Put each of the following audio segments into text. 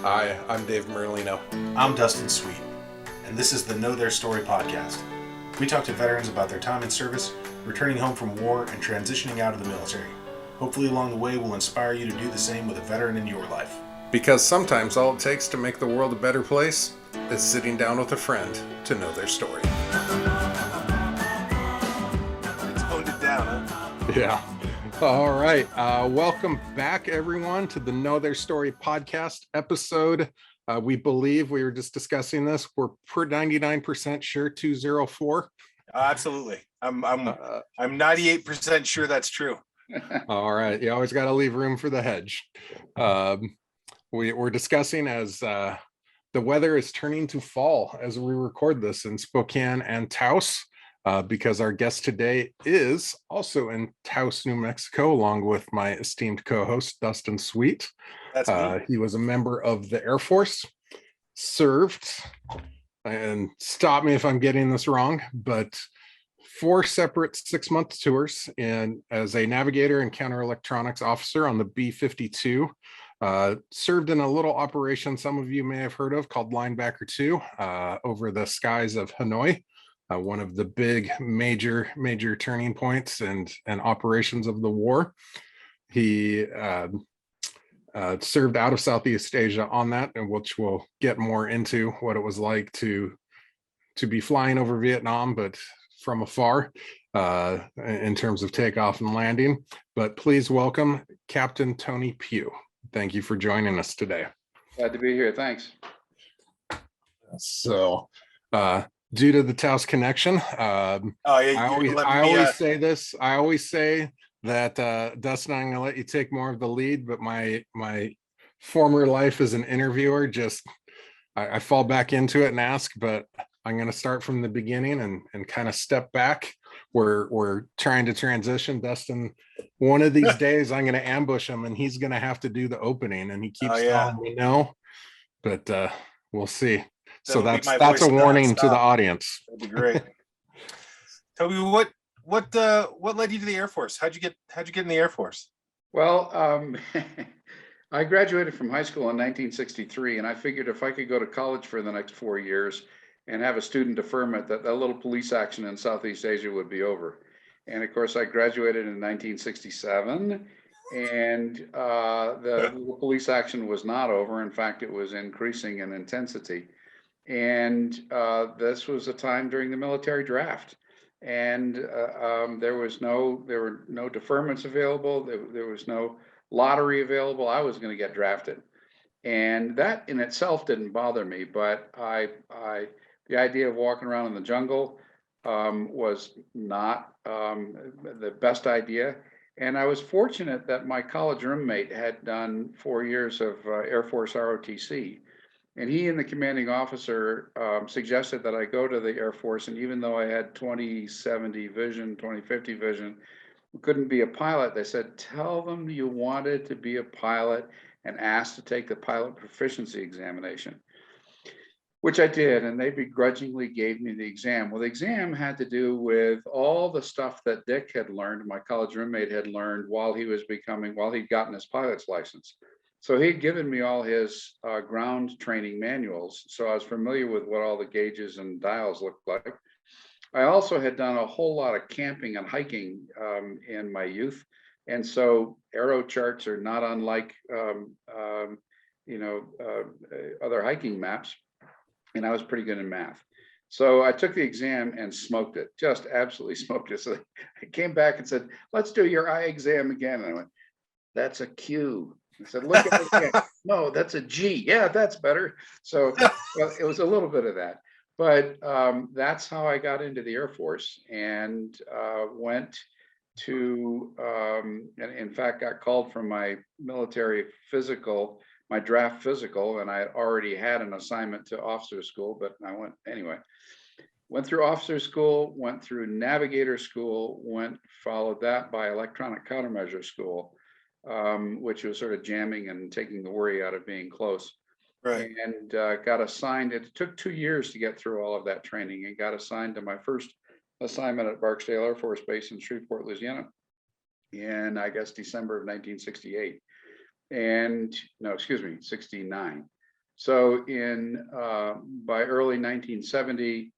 Hi, I'm Dave Merlino. I'm Dustin Sweet, and this is the Know Their Story podcast. We talk to veterans about their time in service, returning home from war, and transitioning out of the military. Hopefully, along the way, we'll inspire you to do the same with a veteran in your life. Because sometimes all it takes to make the world a better place is sitting down with a friend to know their story. Toned it down, huh? Yeah. All right. Welcome back, everyone, to the Know Their Story podcast episode. We believe we were just discussing this. We're 99% sure 204. Absolutely. I'm 98% sure that's true. All right. You always got to leave room for the hedge. We're discussing as the weather is turning to fall as we record this in Spokane and Taos, because our guest today is also in Taos, New Mexico, along with my esteemed co-host, Dustin Sweet. That's me. He was a member of the Air Force, served, and stop me if I'm getting this wrong, but 4 separate 6-month tours and as a navigator and counter electronics officer on the B-52. Served in a little operation some of you may have heard of called Linebacker 2 over the skies of Hanoi, one of the big major turning points and operations of the war. He served out of Southeast Asia on that, and which we'll get more into what it was like to be flying over Vietnam, but from afar, in terms of takeoff and landing. But please welcome Captain Tony Pugh. Thank you for joining us today. Glad to be here. Thanks. So, due to the Taos connection, I always say this. I always say that Dustin, I'm going to let you take more of the lead, but my former life as an interviewer, just I fall back into it and ask, but I'm going to start from the beginning and kind of step back. We're trying to transition. Dustin, one of these days I'm going to ambush him and he's going to have to do the opening, and he keeps telling me no, but we'll see. So that's a warning to the audience. That'd be great. Toby, what led you to the Air Force? How'd you get in the Air Force? Well, I graduated from high school in 1963, and I figured if I could go to college for the next 4 years and have a student deferment, that little police action in Southeast Asia would be over. And of course, I graduated in 1967, and the little police action was not over. In fact, it was increasing in intensity. And this was a time during the military draft. And there were no deferments available. There was no lottery available. I was going to get drafted. And that in itself didn't bother me, but the idea of walking around in the jungle was not the best idea. And I was fortunate that my college roommate had done 4 years of Air Force ROTC. And he and the commanding officer suggested that I go to the Air Force. And even though I had 20/70 vision, 20/50 vision, couldn't be a pilot, they said, tell them you wanted to be a pilot and asked to take the pilot proficiency examination, which I did, and they begrudgingly gave me the exam. Well, the exam had to do with all the stuff that Dick had learned, my college roommate had learned while he'd gotten his pilot's license. So he'd given me all his ground training manuals, so I was familiar with what all the gauges and dials looked like. I also had done a whole lot of camping and hiking in my youth, and so aero charts are not unlike other hiking maps. And I was pretty good in math. So I took the exam and smoked it, just absolutely smoked it. So I came back and said, let's do your eye exam again. And I went, that's a Q. I said, look at it again. No, that's a G. Yeah, that's better. So well, it was a little bit of that. But that's how I got into the Air Force, and went to, and in fact, got called from my military physical, my draft physical, and I had already had an assignment to officer school, but I went anyway. Went through officer school, went through navigator school, followed that by electronic countermeasure school, which was sort of jamming and taking the worry out of being close. Right. And got assigned. It took 2 years to get through all of that training, and got assigned to my first assignment at Barksdale Air Force Base in Shreveport, Louisiana, in I guess December of 1968. And no, excuse me, 69. So by early 1970,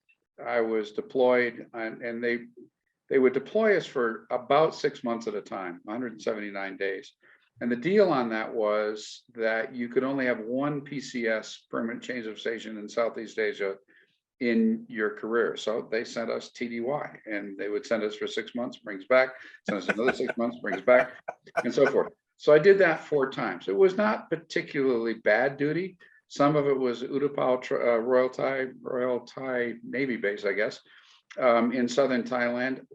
I was deployed, and they would deploy us for about 6 months at a time, 179 days. And the deal on that was that you could only have one PCS, permanent change of station, in Southeast Asia in your career. So they sent us TDY, and they would send us for 6 months, brings back, send us another 6 months, brings back, and so forth. So I did that 4 times. It was not particularly bad duty. Some of it was Utapao Royal Thai Navy base, I guess, in southern Thailand.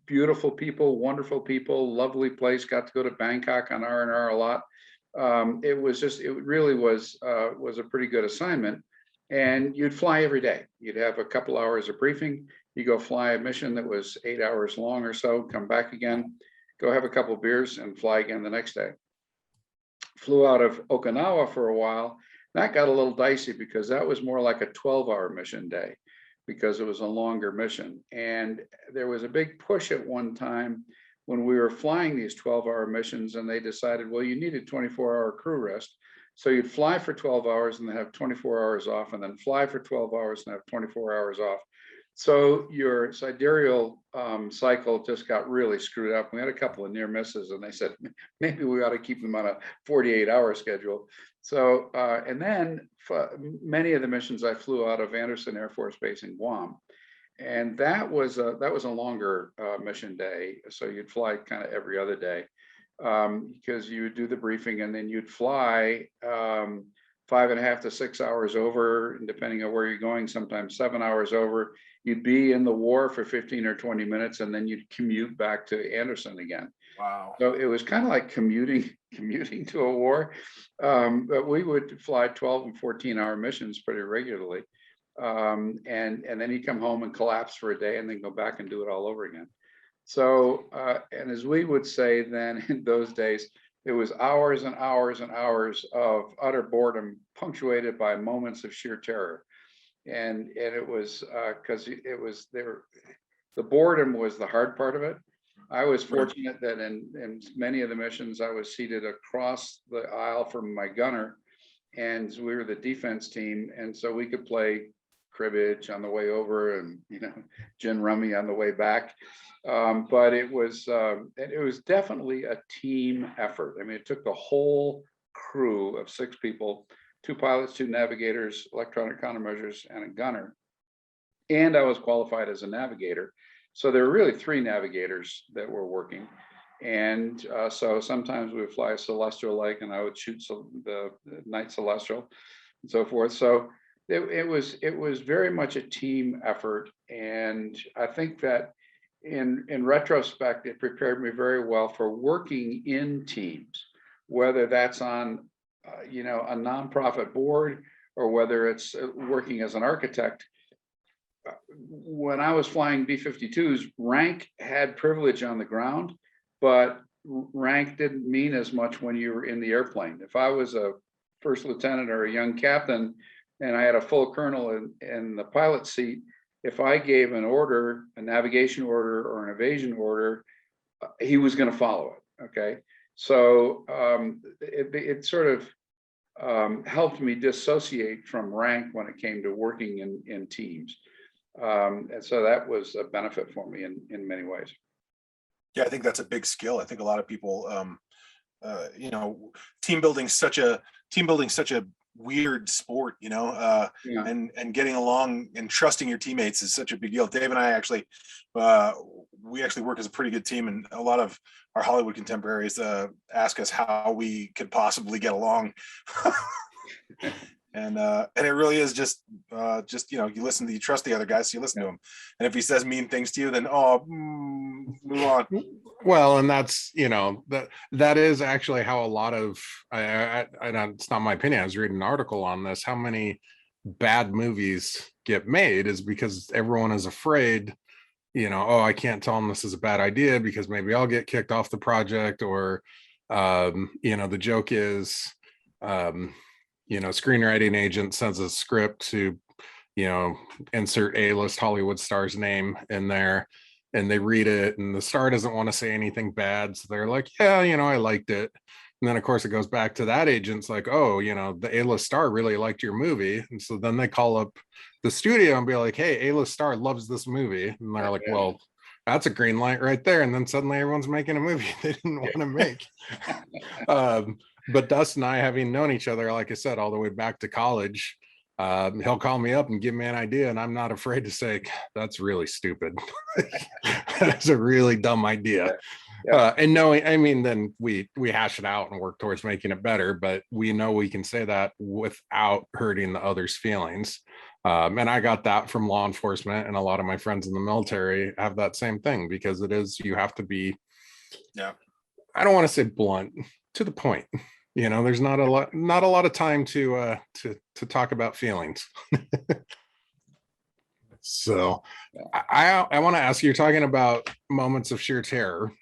Beautiful people, wonderful people, lovely place. Got to go to Bangkok on R&R a lot. It really was a pretty good assignment. And you'd fly every day. You'd have a couple hours of briefing. You go fly a mission that was 8 hours long or so, come back again, go have a couple beers, and fly again the next day. Flew out of Okinawa for a while. That got a little dicey because that was more like a 12-hour mission day, because it was a longer mission. And there was a big push at one time when we were flying these 12-hour missions, and they decided, well, you needed 24-hour crew rest. So you'd fly for 12 hours and then have 24 hours off, and then fly for 12 hours and have 24 hours off. So your sidereal cycle just got really screwed up. We had a couple of near misses, and they said, maybe we ought to keep them on a 48-hour schedule. So, and then many of the missions I flew out of Andersen Air Force Base in Guam. And that was a longer mission day. So you'd fly kind of every other day, because you would do the briefing, and then you'd fly 5.5 to 6 hours over, and depending on where you're going, sometimes 7 hours over. You'd be in the war for 15 or 20 minutes, and then you'd commute back to Andersen again. Wow. So it was kind of like commuting to a war. But we would fly 12 and 14-hour missions pretty regularly. And then you come home and collapse for a day, and then go back and do it all over again. So, and as we would say then in those days, it was hours and hours and hours of utter boredom, punctuated by moments of sheer terror. And it was because the boredom was the hard part of it. I was fortunate that in many of the missions, I was seated across the aisle from my gunner, and we were the defense team. And so we could play cribbage on the way over, and, gin rummy on the way back. But it was definitely a team effort. I mean, it took the whole crew of 6 people, 2 pilots, 2 navigators, electronic countermeasures, and a gunner. And I was qualified as a navigator. So there were really 3 navigators that were working. And so sometimes we would fly a celestial lake, and I would shoot the night celestial and so forth. So it was very much a team effort. And I think that in retrospect, it prepared me very well for working in teams, whether that's on a nonprofit board, or whether it's working as an architect. When I was flying B-52s, rank had privilege on the ground, but rank didn't mean as much when you were in the airplane. If I was a first lieutenant or a young captain, and I had a full colonel in the pilot seat, if I gave an order, a navigation order or an evasion order, he was going to follow it. Okay. So it sort of helped me dissociate from rank when it came to working in teams. And so that was a benefit for me in many ways. Yeah, I think that's a big skill. I think a lot of people, team building such a weird sport, yeah. And getting along and trusting your teammates is such a big deal. Dave and I actually work as a pretty good team, and a lot of our Hollywood contemporaries ask us how we could possibly get along. And it really is just you trust the other guy, so you listen to him. And if he says mean things to you, then move on. Well, and that's that is actually how a lot of it's not my opinion. I was reading an article on this. How many bad movies get made is because everyone is afraid. I can't tell them this is a bad idea because maybe I'll get kicked off the project, or the joke is. Screenwriting agent sends a script to, insert A-list Hollywood star's name in there, and they read it, and the star doesn't want to say anything bad. So they're like, yeah, I liked it. And then of course it goes back to that agent's like, oh, the A-list star really liked your movie. And so then they call up the studio and be like, hey, A-list star loves this movie. And they're like, well, that's a green light right there. And then suddenly everyone's making a movie they didn't want to make. But Dustin and I, having known each other, like I said, all the way back to college, he'll call me up and give me an idea, and I'm not afraid to say, that's really stupid. That's a really dumb idea. And knowing, I mean, then we hash it out and work towards making it better, but we know we can say that without hurting the other's feelings. And I got that from law enforcement, and a lot of my friends in the military have that same thing, because you have to be, I don't want to say blunt, to the point. There's not a lot of time to talk about feelings. So I want to ask you, you're talking about moments of sheer terror.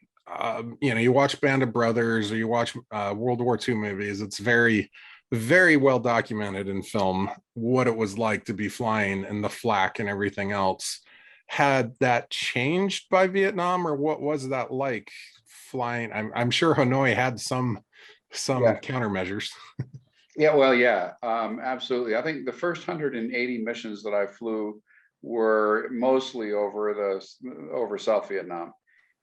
You watch Band of Brothers, or you watch World War II movies. It's very, very well documented in film what it was like to be flying and the flak and everything else. Had that changed by Vietnam, or what was that like flying? I'm sure Hanoi had some countermeasures. Absolutely. I think the first 180 missions that I flew were mostly over South Vietnam.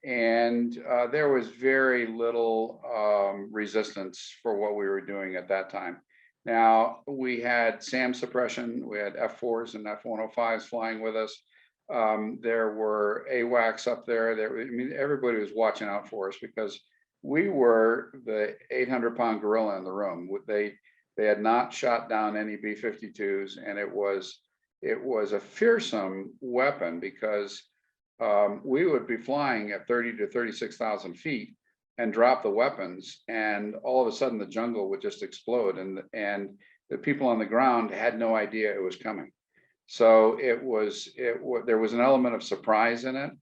And there was very little resistance for what we were doing at that time. Now, we had SAM suppression, we had F-4s and F-105s flying with us. There were AWACS up there. Everybody was watching out for us, because we were the 800-pound gorilla in the room. They had not shot down any B-52s, and it was a fearsome weapon, because we would be flying at 30 to 36,000 feet and drop the weapons, and all of a sudden the jungle would just explode, and the people on the ground had no idea it was coming. So there was an element of surprise in it,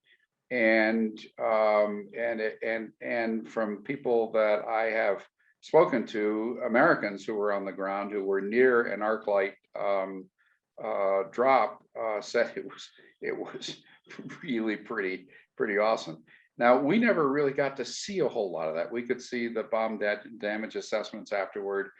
and from people that I have spoken to, Americans who were on the ground, who were near an arc light drop, said it was really pretty awesome. Now, we never really got to see a whole lot of that. We could see the bomb damage assessments afterward,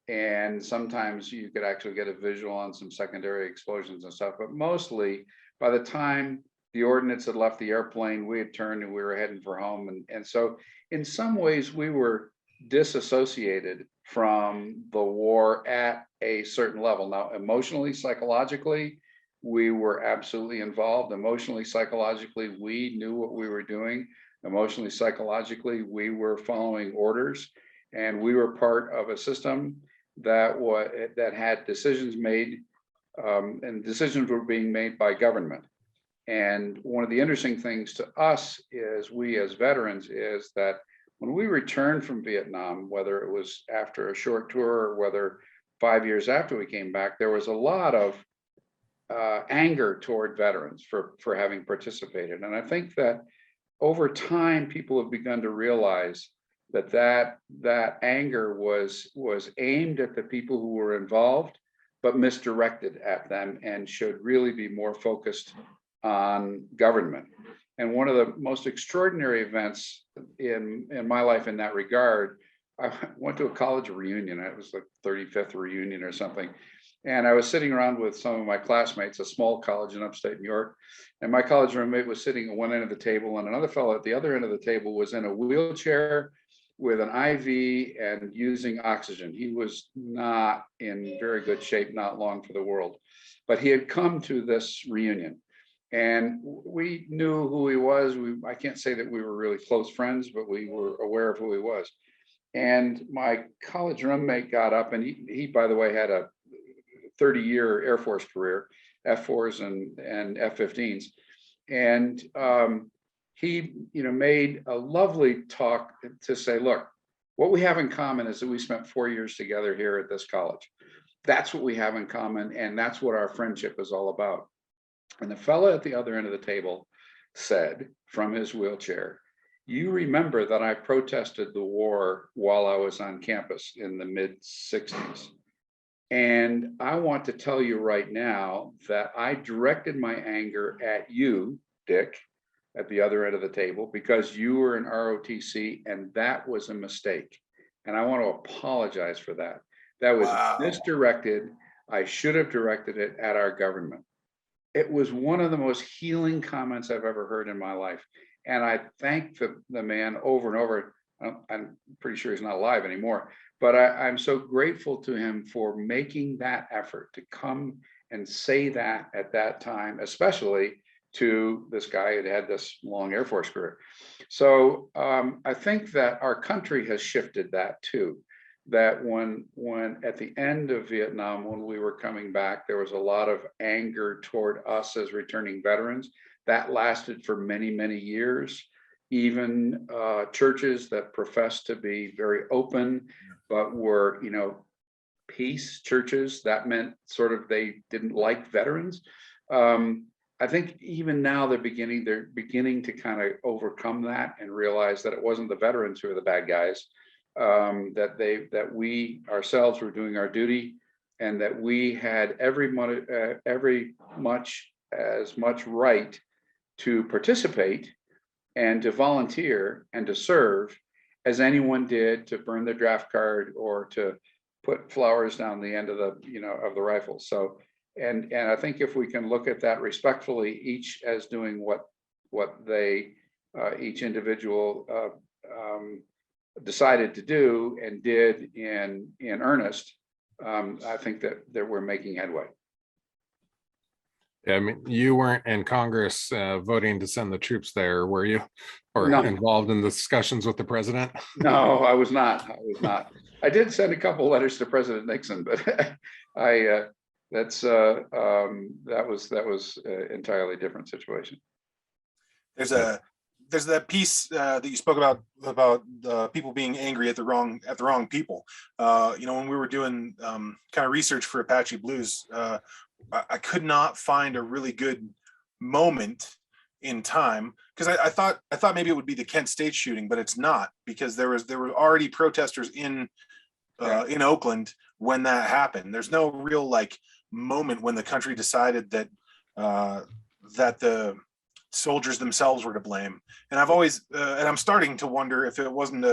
and sometimes you could actually get a visual on some secondary explosions and stuff. But mostly, by the time the ordnance had left the airplane, we had turned and we were heading for home. And so in some ways, we were disassociated from the war at a certain level. Now, emotionally, psychologically, we were absolutely involved. Emotionally, psychologically, we knew what we were doing. Emotionally, psychologically, we were following orders, and we were part of a system that had decisions made, and decisions were being made by government. And one of the interesting things to us is, we as veterans, is that when we returned from Vietnam, whether it was after a short tour or whether 5 years after we came back, there was a lot of anger toward veterans for having participated. And I think that over time, people have begun to realize that anger was aimed at the people who were involved, but misdirected at them, and should really be more focused on government. And one of the most extraordinary events in my life in that regard, I went to a college reunion. It was the 35th reunion or something. And I was sitting around with some of my classmates, a small college in upstate New York. And my college roommate was sitting at one end of the table, and another fellow at the other end of the table was in a wheelchair with an IV and using oxygen. He was not in very good shape, not long for the world, but he had come to this reunion. And we knew who he was. I can't say that we were really close friends, but we were aware of who he was. And my college roommate got up, and he by the way, had a 30-year Air Force career, F-4s and F-15s. And he made a lovely talk to say, look, what we have in common is that we spent 4 years together here at this college. That's what we have in common, and that's what our friendship is all about. And the fellow at the other end of the table said from his wheelchair, you remember that I protested the war while I was on campus in the mid-60s. And I want to tell you right now that I directed my anger at you, Dick, at the other end of the table, because you were an ROTC, and that was a mistake. And I want to apologize for that. That was misdirected. I should have directed it at our government. It was one of the most healing comments I've ever heard in my life. And I thank the man over and over. I'm pretty sure he's not alive anymore, but I'm so grateful to him for making that effort to come and say that at that time, especially to this guy who had this long Air Force career. So I think that our country has shifted that too. That when at the end of Vietnam, when we were coming back, there was a lot of anger toward us as returning veterans. That lasted for many, many years. Even churches that professed to be very open, but were, peace churches, that meant sort of they didn't like veterans. I think even now they're beginning to kind of overcome that and realize that it wasn't the veterans who are the bad guys. That we ourselves were doing our duty, and that we had every much right to participate and to volunteer and to serve as anyone did to burn their draft card or to put flowers down the end of the rifle. So, and I think if we can look at that respectfully, each as doing what they each individual decided to do and did in earnest, I think that we're making headway. Yeah, I mean, you weren't in Congress voting to send the troops there, were you? Or No. Involved in the discussions with the president? No, I was not. I did send a couple letters to President Nixon, but that was an entirely different situation. There's that piece that you spoke about people being angry at the wrong people. When we were doing kind of research for Apache Blues, I could not find a really good moment in time, because I thought maybe it would be the Kent State shooting, but it's not, because there were already protesters in Oakland when that happened. There's no real moment when the country decided that that the soldiers themselves were to blame. And I've always and I'm starting to wonder if it wasn't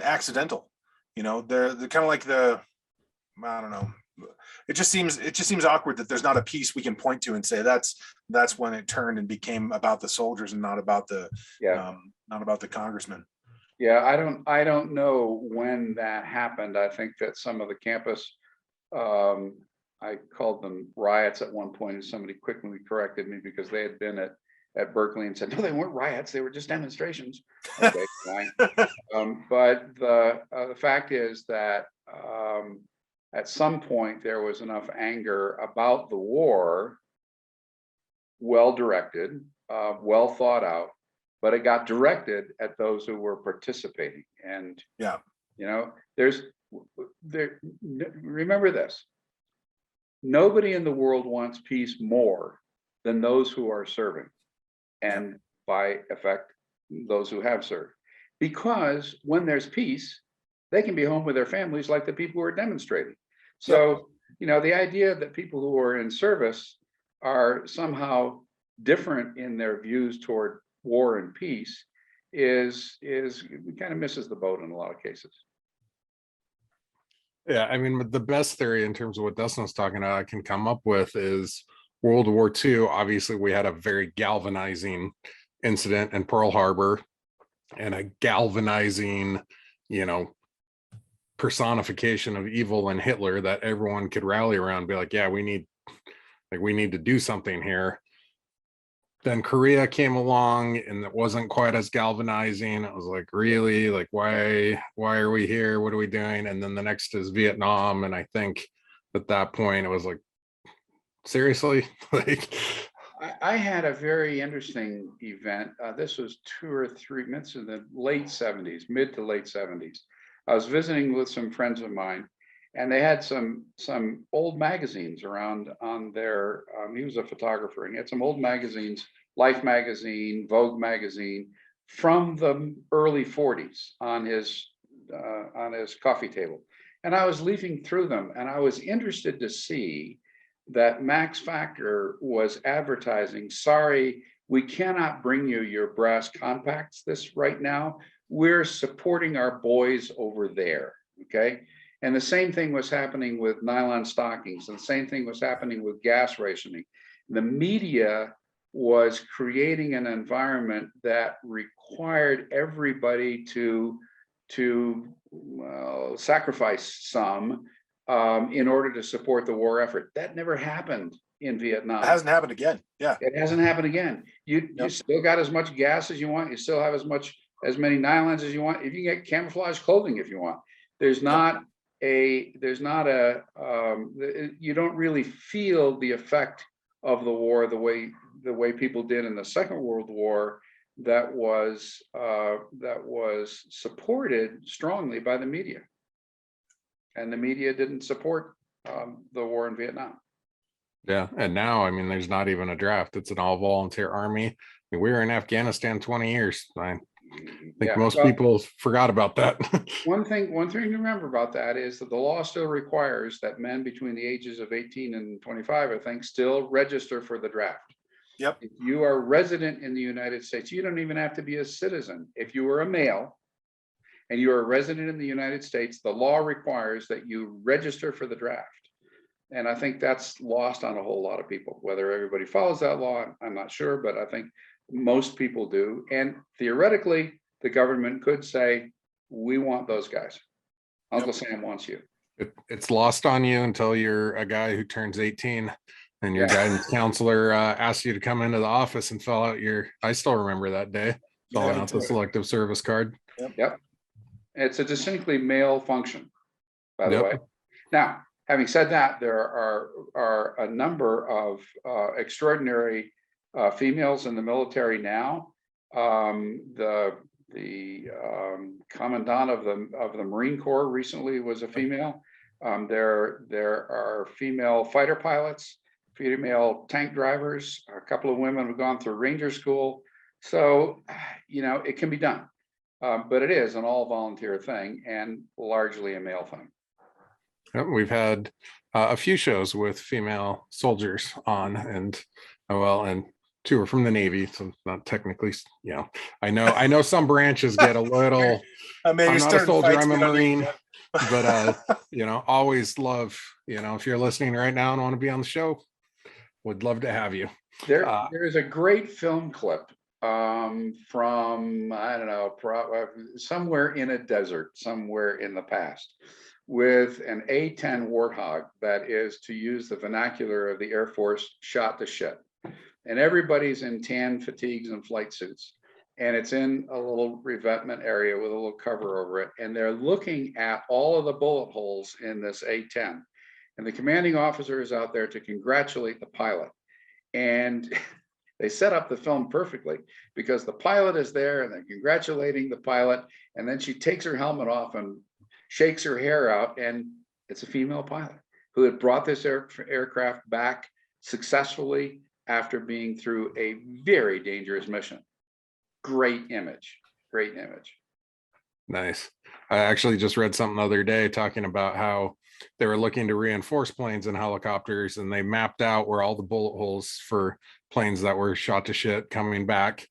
accidental. They're kind of like I don't know. It just seems awkward that there's not a piece we can point to and say that's when it turned and became about the soldiers and not about the congressman. Yeah, I don't know when that happened. I think that some of the campus, I called them riots at one point, and somebody quickly corrected me because they had been at Berkeley and said, no, they weren't riots, they were just demonstrations. Okay, fine. But the fact is that at some point there was enough anger about the war, well directed, well thought out, but it got directed at those who were participating. And remember this: nobody in the world wants peace more than those who are serving, and by effect, those who have served. Because when there's peace, they can be home with their families like the people who are demonstrating. So, the idea that people who are in service are somehow different in their views toward war and peace is kind of misses the boat in a lot of cases. Yeah, I mean, the best theory in terms of what Dustin was talking about I can come up with is World War II. Obviously, we had a very galvanizing incident in Pearl Harbor and a galvanizing, personification of evil and Hitler that everyone could rally around and be like, yeah, we need to do something here. Then Korea came along and it wasn't quite as galvanizing. It was like, really, why are we here? What are we doing? And then the next is Vietnam. And I think at that point it was like, seriously? I had a very interesting event. This was 2 or 3 minutes in the late 70s, mid to late 70s. I was visiting with some friends of mine, and they had some old magazines around on their, he was a photographer, and he had some old magazines, Life magazine, Vogue magazine, from the early 40s on his coffee table. And I was leafing through them, and I was interested to see that Max Factor was advertising, sorry, we cannot bring you your brass compacts this right now. We're supporting our boys over there, okay? And the same thing was happening with nylon stockings, and the same thing was happening with gas rationing. The media was creating an environment that required everybody to sacrifice some in order to support the war effort. That never happened in Vietnam. It hasn't happened again. Yeah, it hasn't happened again. You still got as much gas as you want. You still have as many nylons as you want. If you get camouflage clothing if you want. You don't really feel the effect of the war the way people did in the Second World War. That was supported strongly by the media, and the media didn't support the war in Vietnam. Yeah, and now, I mean, there's not even a draft. It's an all-volunteer army. I mean, we were in Afghanistan 20 years. I think most people forgot about that. One thing to remember about that is that the law still requires that men between the ages of 18 and 25, I think, still register for the draft. Yep. If you are resident in the United States, you don't even have to be a citizen. If you are a male and you are a resident in the United States, the law requires that you register for the draft. And I think that's lost on a whole lot of people. Whether everybody follows that law, I'm not sure, but I think most people do. And theoretically, the government could say, we want those guys. Uncle Sam wants you. It's lost on you until you're a guy who turns 18 and your guidance counselor asks you to come into the office and fill out I still remember that day, filling out the selective service card. Yep. It's a distinctly male function, by the way. Now, having said that, there are a number of extraordinary females in the military now. The commandant of the Marine Corps recently was a female. There are female fighter pilots, female tank drivers. A couple of women have gone through Ranger School. So, it can be done, but it is an all volunteer thing and largely a male thing. We've had a few shows with female soldiers on, and two are from the Navy, so not technically, I know some branches get a little. I'm not a soldier, I'm a Marine, but always love, if you're listening right now and want to be on the show, would love to have you. There's a great film clip from, I don't know, somewhere in a desert, somewhere in the past, with an A-10 Warthog that is, to use the vernacular of the Air Force, shot to shit. And everybody's in tan fatigues and flight suits. And it's in a little revetment area with a little cover over it. And they're looking at all of the bullet holes in this A-10. And the commanding officer is out there to congratulate the pilot. And they set up the film perfectly because the pilot is there and they're congratulating the pilot. And then she takes her helmet off and shakes her hair out. And it's a female pilot who had brought this aircraft back successfully after being through a very dangerous mission. Great image. Nice. I actually just read something the other day talking about how they were looking to reinforce planes and helicopters, and they mapped out where all the bullet holes for planes that were shot to shit coming back.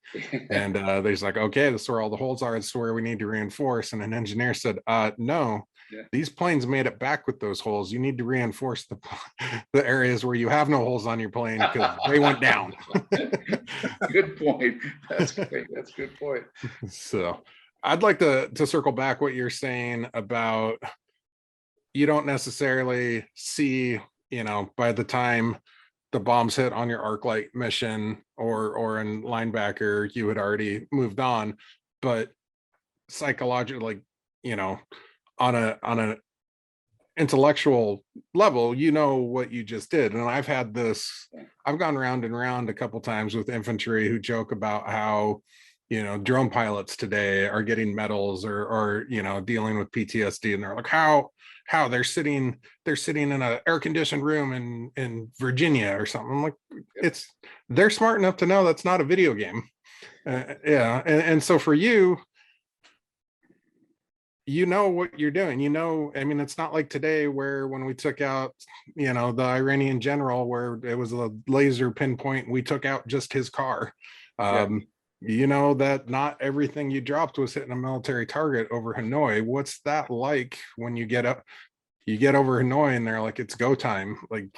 And they're like, okay, this is where all the holes are. This is where we need to reinforce. And an engineer said, no, these planes made it back with those holes. You need to reinforce the areas where you have no holes on your plane because they went down. Good point. That's great. That's a good point. So I'd like to circle back what you're saying about you don't necessarily see, by the time the bombs hit on your ArcLight mission or in Linebacker, you had already moved on, but psychologically, on a intellectual level, what you just did. And I've gone round and round a couple times with infantry who joke about how, drone pilots today are getting medals or dealing with PTSD, and they're like, how they're sitting in an air-conditioned room in Virginia or something. I'm like, they're smart enough to know that's not a video game. And so for you, what you're doing, it's not like today where when we took out, the Iranian general, where it was a laser pinpoint, we took out just his car. You know that not everything you dropped was hitting a military target over Hanoi. What's that like when you get over Hanoi and they're like, it's go time? Like,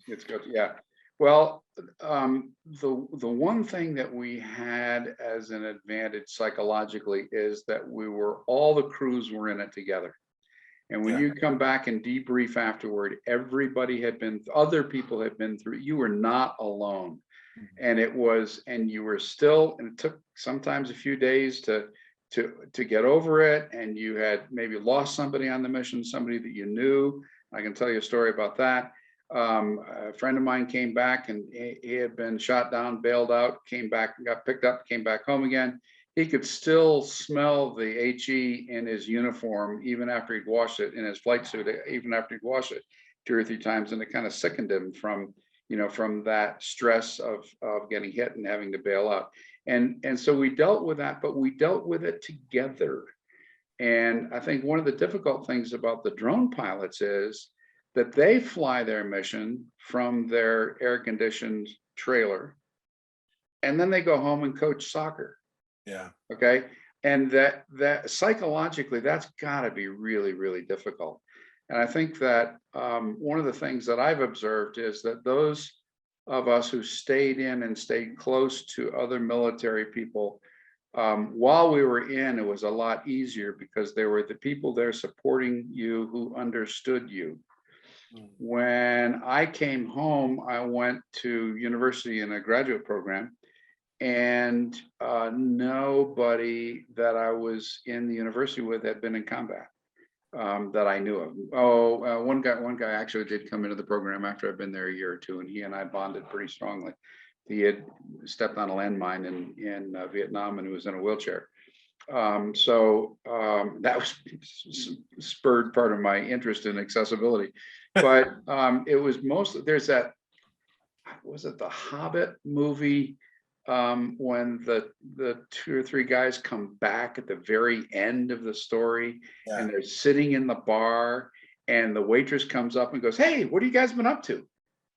it's good. Yeah. Well, the one thing that we had as an advantage psychologically is that all the crews were in it together. And when you come back and debrief afterward, other people had been through, you were not alone. And you were still, and it took sometimes a few days to get over it. And you had maybe lost somebody on the mission, somebody that you knew. I can tell you a story about that. A friend of mine came back and he had been shot down, bailed out, came back, got picked up, came back home again. He could still smell the HE in his uniform, even after he'd washed it, in his flight suit, even after he'd washed it 2 or 3 times. And it kind of sickened him from that stress of getting hit and having to bail out. And so we dealt with that, but we dealt with it together. And I think one of the difficult things about the drone pilots is that they fly their mission from their air-conditioned trailer, and then they go home and coach soccer. Yeah. Okay. And that psychologically, that's got to be really, really difficult. And I think that one of the things that I've observed is that those of us who stayed in and stayed close to other military people, while we were in, it was a lot easier because there were the people there supporting you who understood you. When I came home, I went to university in a graduate program, and nobody that I was in the university with had been in combat that I knew of. One guy actually did come into the program after I'd been there a year or two, and he and I bonded pretty strongly. He had stepped on a landmine in Vietnam, and he was in a wheelchair. That was spurred part of my interest in accessibility. But it was mostly, there's that, was it the Hobbit movie, when the 2 or 3 guys come back at the very end of the story, and they're sitting in the bar, and the waitress comes up and goes, "Hey, what have you guys been up to?"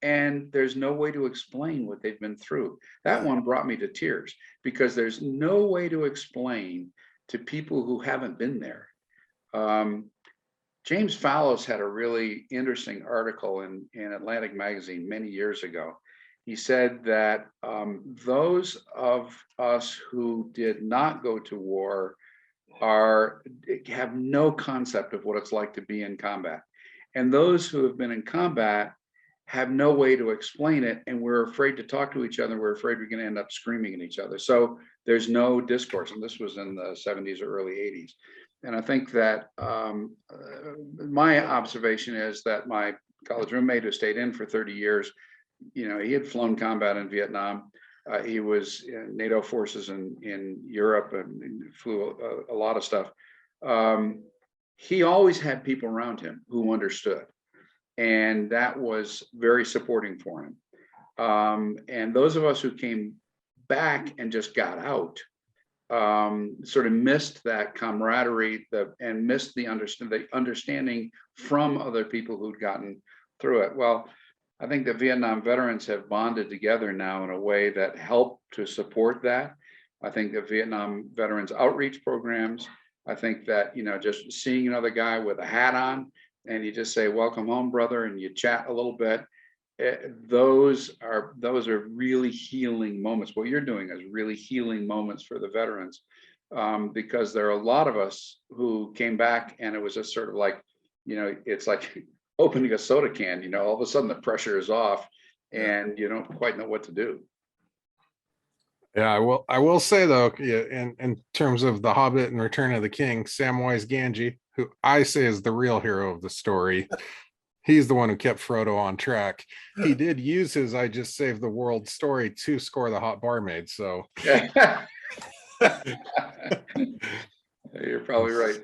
And there's no way to explain what they've been through. That one brought me to tears, because there's no way to explain to people who haven't been there. James Fallows had a really interesting article in Atlantic Magazine many years ago. He said that those of us who did not go to war have no concept of what it's like to be in combat. And those who have been in combat have no way to explain it, and we're afraid to talk to each other. We're afraid we're going to end up screaming at each other. So there's no discourse, and this was in the 70s or early 80s. And I think that my observation is that my college roommate, who stayed in for 30 years, he had flown combat in Vietnam. He was in NATO forces in Europe and flew a lot of stuff. He always had people around him who understood, and that was very supporting for him. And those of us who came back and just got out sort of missed that camaraderie and missed the understanding from other people who'd gotten through it. Well, I think the Vietnam veterans have bonded together now in a way that helped to support that. I think the Vietnam veterans outreach programs, I think that, just seeing another guy with a hat on, and you just say, "Welcome home, brother," and you chat a little bit, those are really healing moments. What you're doing is really healing moments for the veterans, because there are a lot of us who came back, and it was just sort of like, it's like opening a soda can, all of a sudden the pressure is off and you don't quite know what to do. Yeah, I will say though, in terms of The Hobbit and Return of the King, Samwise Gamgee, who I say is the real hero of the story, he's the one who kept Frodo on track. He did use his "I just saved the world" story to score the hot barmaid. So you're probably right.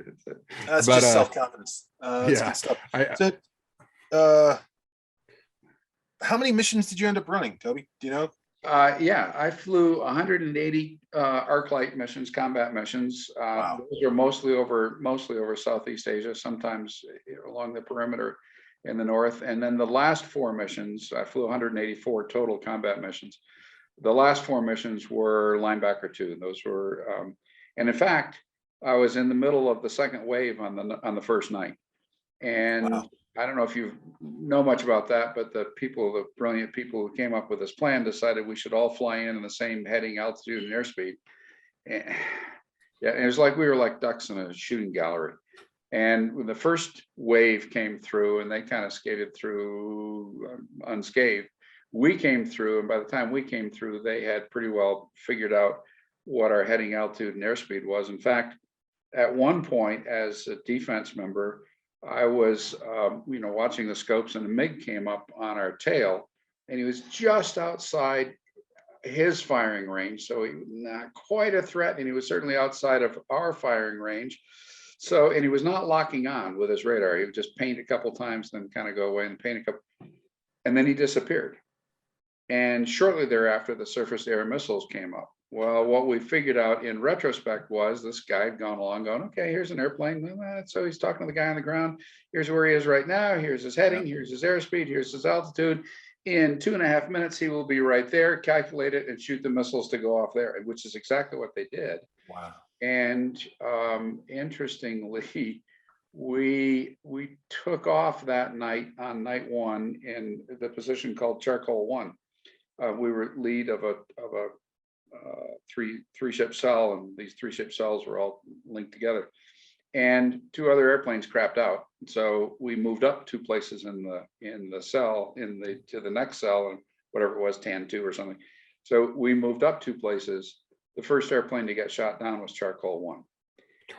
That's just self-confidence. That's good stuff. How many missions did you end up running, Toby? Do you know? I flew 180 ArcLight missions, combat missions. Wow. Those are mostly over Southeast Asia, sometimes along the perimeter in the north. And then the last 4 missions, I flew 184 total combat missions. The last 4 missions were Linebacker 2. Those were, and in fact, I was in the middle of the second wave on the first night. And wow. I don't know if you know much about that, but the brilliant people who came up with this plan decided we should all fly in the same heading, altitude, and airspeed. And, yeah, it was like we were like ducks in a shooting gallery. And when the first wave came through and they kind of skated through unscathed, we came through, and by the time we came through, they had pretty well figured out what our heading altitude and airspeed was. In fact, at one point, as a defense member, I was, watching the scopes, and a MiG came up on our tail, and he was just outside his firing range. So he was not quite a threat, and he was certainly outside of our firing range. So, and he was not locking on with his radar. He would just paint a couple times, then kind of go away and paint a couple, and then he disappeared. And shortly thereafter, the surface-to-air missiles came up. Well, what we figured out in retrospect was this guy had gone along going, okay, here's an airplane. So he's talking to the guy on the ground. Here's where he is right now. Here's his heading. Here's his airspeed. Here's his altitude. In 2.5 minutes, he will be right there, calculate it, and shoot the missiles to go off there, which is exactly what they did. Wow. And interestingly, we took off that night on night 1 in the position called Charcoal 1. We were lead of a three ship cell, and these 3 ship cells were all linked together, and 2 other airplanes crapped out. So we moved up 2 places in the cell, to the next cell, and whatever it was, TAN 2 or something. So we moved up 2 places. The first airplane to get shot down was Charcoal 1.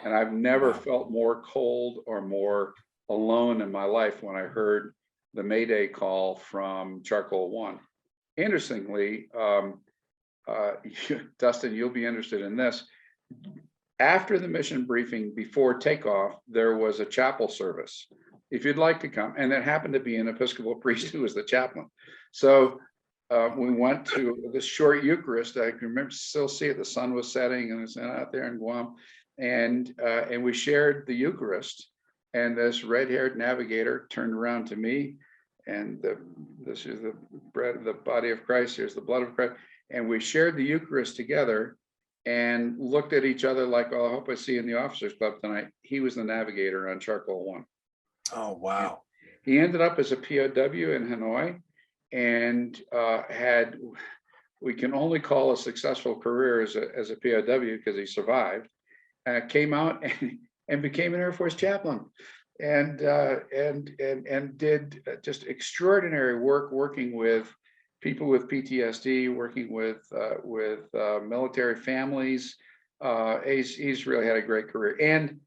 And I've never felt more cold or more alone in my life when I heard the Mayday call from Charcoal 1. Interestingly, Dustin, you'll be interested in this. After the mission briefing, before takeoff, there was a chapel service. If you'd like to come, and it happened to be an Episcopal priest who was the chaplain. So we went to this short Eucharist. I can remember, still see it. The sun was setting, and it's out there in Guam, and we shared the Eucharist. And this red-haired navigator turned around to me, and this is the bread, the body of Christ. Here's the blood of Christ. And we shared the Eucharist together and looked at each other like, oh, I hope I see you in the officers club tonight. He was the navigator on Charcoal 1. Oh, wow. He ended up as a POW in Hanoi, and had, we can only call a successful career as a POW because he survived, came out and became an Air Force chaplain, and did just extraordinary work working with people with PTSD, working with military families. He's really had a great career, and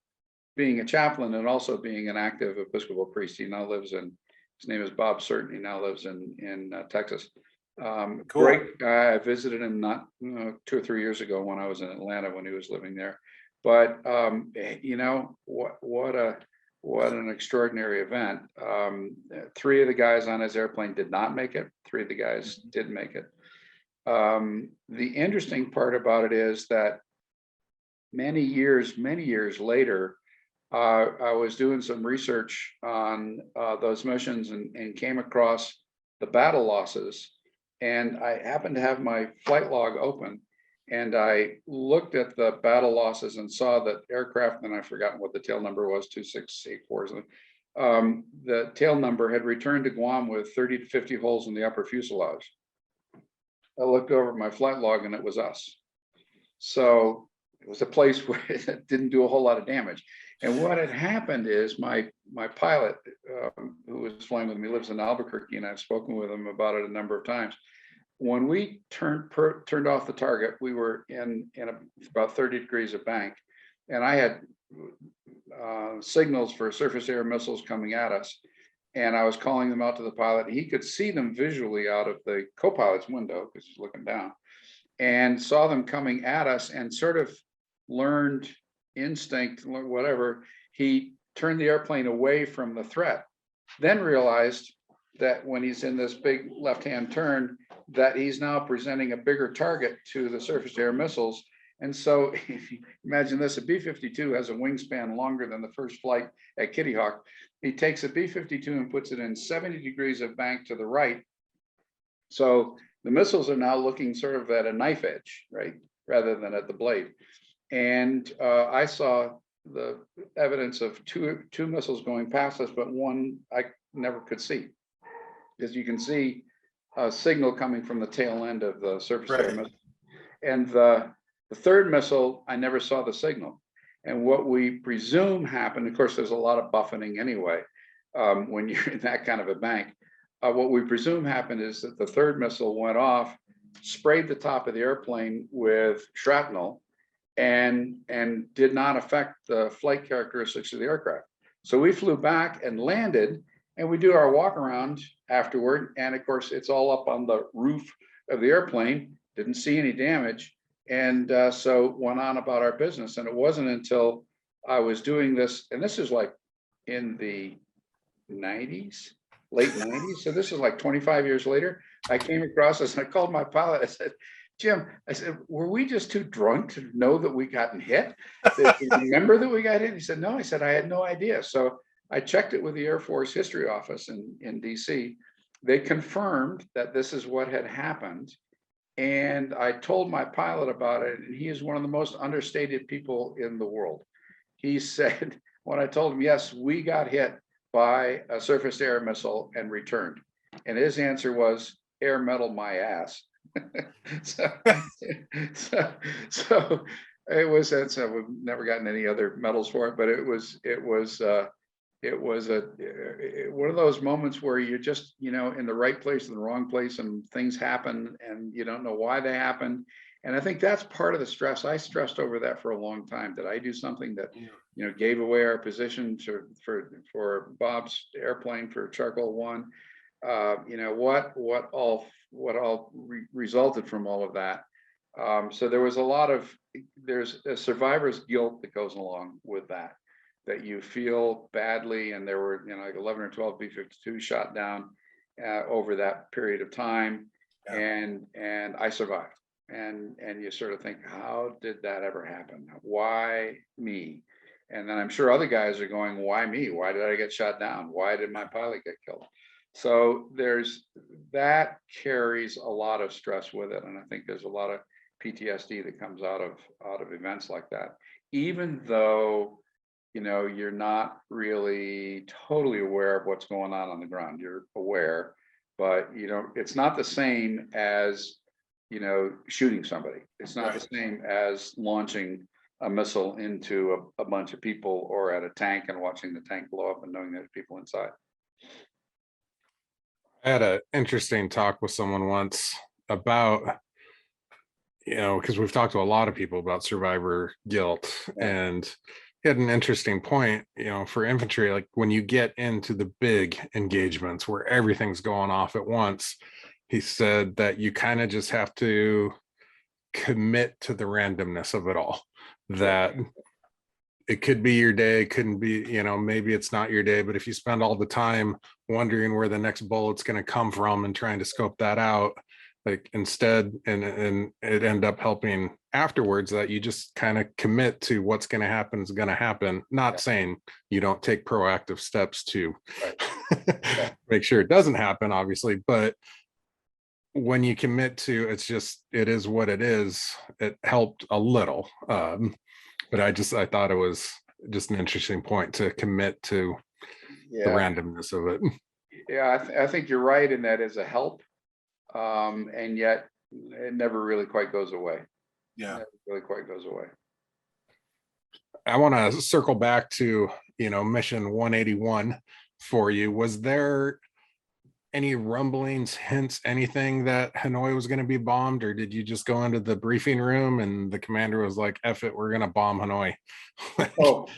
being a chaplain and also being an active Episcopal priest. He now lives in, his name is Bob Certain. He now lives in Texas. Cool. Great guy. I visited him not 2 or 3 years ago when I was in Atlanta when he was living there. But what an extraordinary event. 3 of the guys on his airplane did not make it. 3 of the guys did make it. The interesting part about it is that many years later, I was doing some research on those missions and came across the battle losses. And I happened to have my flight log open, and I looked at the battle losses and saw that aircraft, and I've forgotten what the tail number was, 2684. The tail number had returned to Guam with 30 to 50 holes in the upper fuselage. I looked over at my flight log, and it was us. So it was a place where it didn't do a whole lot of damage. And what had happened is my pilot, who was flying with me, lives in Albuquerque, and I've spoken with him about it a number of times. When we turned off the target, we were in about 30 degrees of bank, and I had signals for surface air missiles coming at us, and I was calling them out to the pilot. And he could see them visually out of the co-pilot's window because he's looking down, and saw them coming at us, and sort of learned instinct, whatever. He turned the airplane away from the threat, then realized that when he's in this big left-hand turn, that he's now presenting a bigger target to the surface air missiles. And so if you imagine this, a B-52 has a wingspan longer than the first flight at Kitty Hawk. He takes a B-52 and puts it in 70 degrees of bank to the right. So The missiles are now looking sort of at a knife edge, right, rather than at the blade. And I saw the evidence of two missiles going past us, but one I never could see, because you can see a signal coming from the tail end of the surface air missile. And the third missile, I never saw the signal. And what we presume happened, of course, there's a lot of buffeting anyway when you're in that kind of a bank. What we presume happened is that the third missile went off, sprayed the top of the airplane with shrapnel, and did not affect the flight characteristics of the aircraft. So we flew back and landed, and we do our walk around afterward. And of course, it's all up on the roof of the airplane. Didn't see any damage. And so went on about our business. And it wasn't until I was doing this, and this is like in the 90s, late 90s. So this is like 25 years later. I came across this and I called my pilot. I said, Jim, I said, were we just too drunk to know that we gotten hit? Did you remember that we got hit? He said, no. I said, I had no idea. So I checked it with the Air Force History Office in DC. They confirmed that this is what had happened. And I told my pilot about it, and he is one of the most understated people in the world. He said, when I told him, yes, we got hit by a surface air missile and returned. And his answer was, air metal my ass. so it was, and so we've never gotten any other medals for it, but it was one of those moments where you're just, in the right place in the wrong place, and things happen and you don't know why they happen. And I think that's part of the stress. I stressed over that for a long time. Did I do something that, gave away our position for Bob's airplane for Charcoal One? What all resulted from all of that? So there was there's a survivor's guilt that goes along with that you feel badly. And there were, like 11 or 12 B-52 shot down over that period of time. Yeah. And I survived. And you sort of think, how did that ever happen? Why me? And then I'm sure other guys are going, why me? Why did I get shot down? Why did my pilot get killed? So that carries a lot of stress with it. And I think there's a lot of PTSD that comes out of events like that, even though, you're not really totally aware of what's going on the ground. You're aware, but it's not the same as, shooting somebody. It's not the same as launching a missile into a bunch of people, or at a tank and watching the tank blow up and knowing there's people inside. I had an interesting talk with someone once about, because we've talked to a lot of people about survivor guilt, and he had an interesting point, for infantry, like when you get into the big engagements where everything's going off at once, he said that you kind of just have to commit to the randomness of it all, that it could be your day, it couldn't be, maybe it's not your day, but if you spend all the time wondering where the next bullet's going to come from and trying to scope that out, like instead, and it end up helping afterwards, that you just kind of commit to what's going to happen is going to happen. Not saying you don't take proactive steps to make sure it doesn't happen, obviously, but when you commit to it is what it is, it helped a little. But I thought it was just an interesting point to commit to the randomness of it. Yeah, I think you're right, and that is a help. And yet it never really quite goes away. Yeah, it never really quite goes away. I want to circle back to, mission 181 for you. Was there any rumblings, hints, anything that Hanoi was going to be bombed, or did you just go into the briefing room and the commander was like, F it, we're going to bomb Hanoi? Well,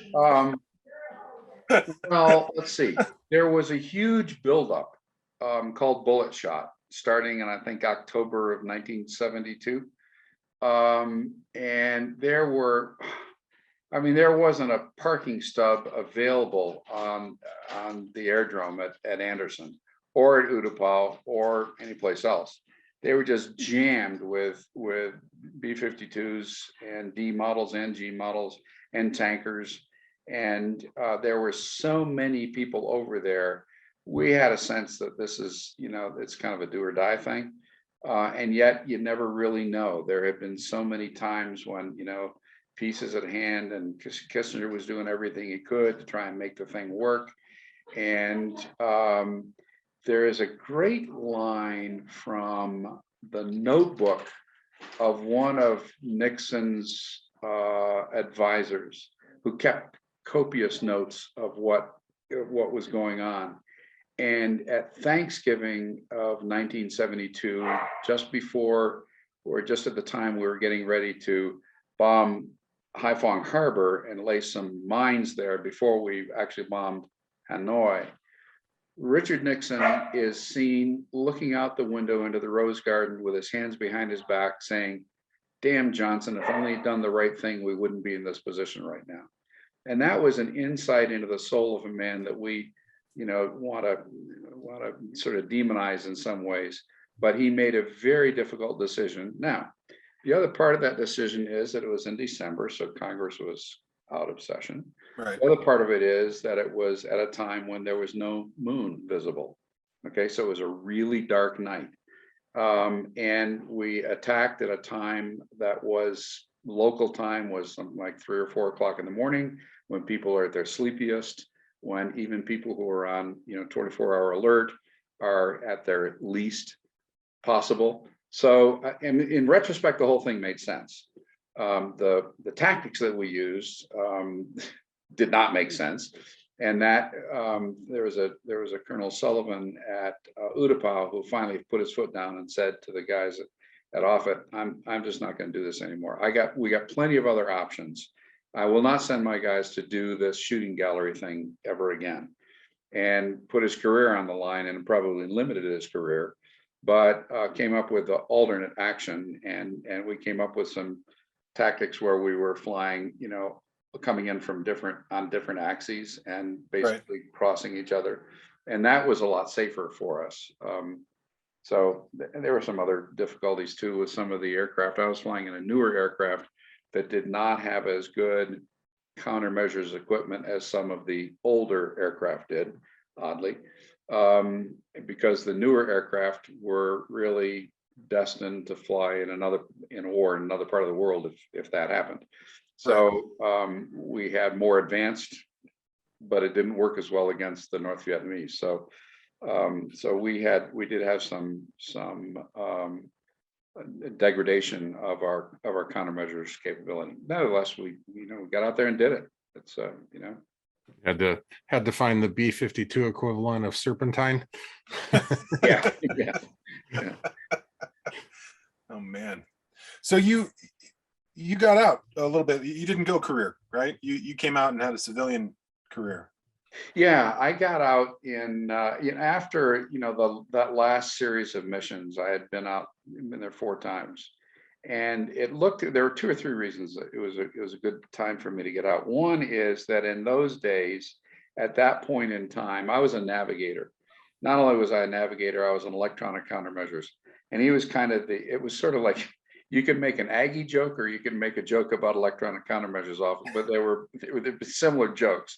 let's see. There was a huge buildup called Bullet Shot, starting in, I think, October of 1972. And there wasn't a parking stub available on the aerodrome at Anderson or at Utapao or anyplace else. They were just jammed with B-52s and D models and G models and tankers. And there were so many people over there. We had a sense that this is, it's kind of a do or die thing. And yet you never really know. There have been so many times when, peace is at hand, and Kissinger was doing everything he could to try and make the thing work. And there is a great line from the notebook of one of Nixon's advisors, who kept copious notes of what was going on. And at Thanksgiving of 1972, just before, or just at the time we were getting ready to bomb Haiphong Harbor and lay some mines there before we actually bombed Hanoi, Richard Nixon is seen looking out the window into the Rose Garden with his hands behind his back saying, "Damn Johnson, if only he'd done the right thing, we wouldn't be in this position right now." And that was an insight into the soul of a man that we, want to sort of demonize in some ways. But he made a very difficult decision. Now, the other part of that decision is that it was in December, so Congress was out of session. Right. The other part of it is that it was at a time when there was no moon visible. Okay, so it was a really dark night. And we attacked at a time that was, local time was something like 3 or 4 o'clock in the morning, when people are at their sleepiest, when even people who are on 24-hour alert are at their least possible. So in retrospect, the whole thing made sense. The tactics that we used did not make sense, and that there was a Colonel Sullivan at Utapau who finally put his foot down and said to the guys at Offutt, I'm just not going to do this anymore. We got plenty of other options. I will not send my guys to do this shooting gallery thing ever again. And put his career on the line, and probably limited his career, but came up with the alternate action, and we came up with some tactics where we were flying, coming in from different axes and basically crossing each other, and that was a lot safer for us. So there were some other difficulties too with some of the aircraft. I was flying in a newer aircraft that did not have as good countermeasures equipment as some of the older aircraft did, oddly, because the newer aircraft were really destined to fly in a war in another part of the world if that happened. So we had more advanced, but it didn't work as well against the North Vietnamese. So we did have some degradation of our countermeasures capability. Nevertheless, we got out there and did it. It's had to find the B-52 equivalent of serpentine. yeah. Oh man. So you got out a little bit. You didn't go career, right? You came out and had a civilian career. Yeah, I got out in after that last series of missions. I had been there 4 times, and there were 2 or 3 reasons that it was a good time for me to get out. One is that in those days, at that point in time, I was a navigator. Not only was I a navigator, I was an electronic countermeasures, and he was it was sort of like, you could make an Aggie joke, or you could make a joke about electronic countermeasures but they were similar jokes,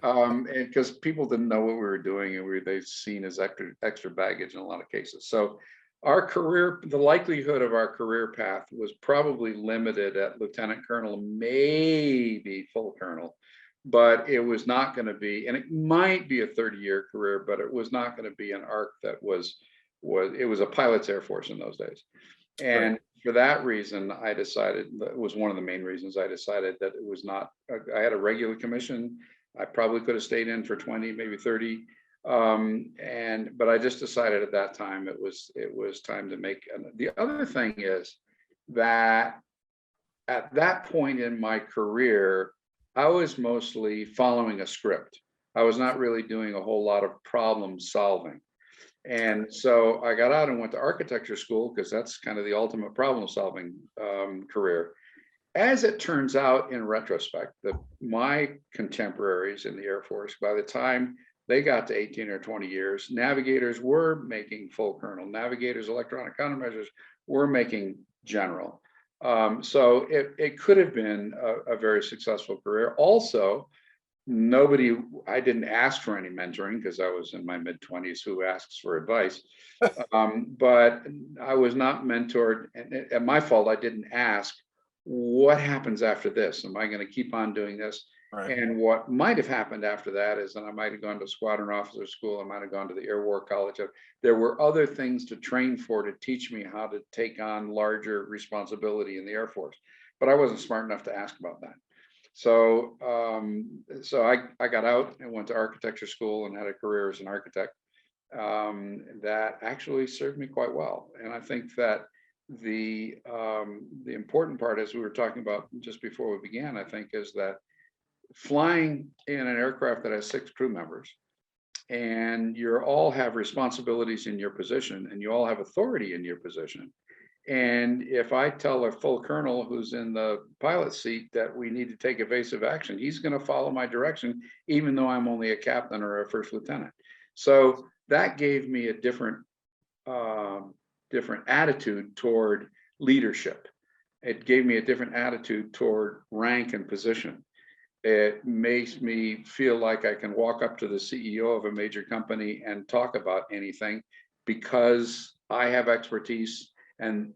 and because people didn't know what we were doing, and they seen as extra baggage in a lot of cases. So our career, the likelihood of our career path was probably limited at lieutenant colonel, maybe full colonel, but it was not going to be, and it might be a 30-year career, but it was not going to be an arc that it was a pilot's Air Force in those days. And for that reason, I decided, that was one of the main reasons I decided that it was not, I had a regular commission. I probably could have stayed in for 20, maybe 30. But I just decided at that time it was time to make. The other thing is that at that point in my career, I was mostly following a script. I was not really doing a whole lot of problem solving. And so I got out and went to architecture school, because that's kind of the ultimate problem solving career. As it turns out, in retrospect, my contemporaries in the Air Force, by the time they got to 18 or 20 years, navigators were making full colonel. Navigators, electronic countermeasures, were making general. So it could have been a very successful career. Also, I didn't ask for any mentoring because I was in my mid-20s. Who asks for advice? But I was not mentored, and my fault. I didn't ask, what happens after this? Am I going to keep on doing this? Right. And what might have happened after that is that I might have gone to squadron officer school. I might have gone to the Air War College. There were other things to train for to teach me how to take on larger responsibility in the Air Force, but I wasn't smart enough to ask about that. So, I got out and went to architecture school and had a career as an architect. That actually served me quite well. And I think that the important part, as we were talking about just before we began, I think, is that flying in an aircraft that has 6 crew members, and you all have responsibilities in your position, and you all have authority in your position. And if I tell a full colonel who's in the pilot seat that we need to take evasive action, he's going to follow my direction, even though I'm only a captain or a first lieutenant. So that gave me a different attitude toward leadership. It gave me a different attitude toward rank and position. It makes me feel like I can walk up to the CEO of a major company and talk about anything, because I have expertise and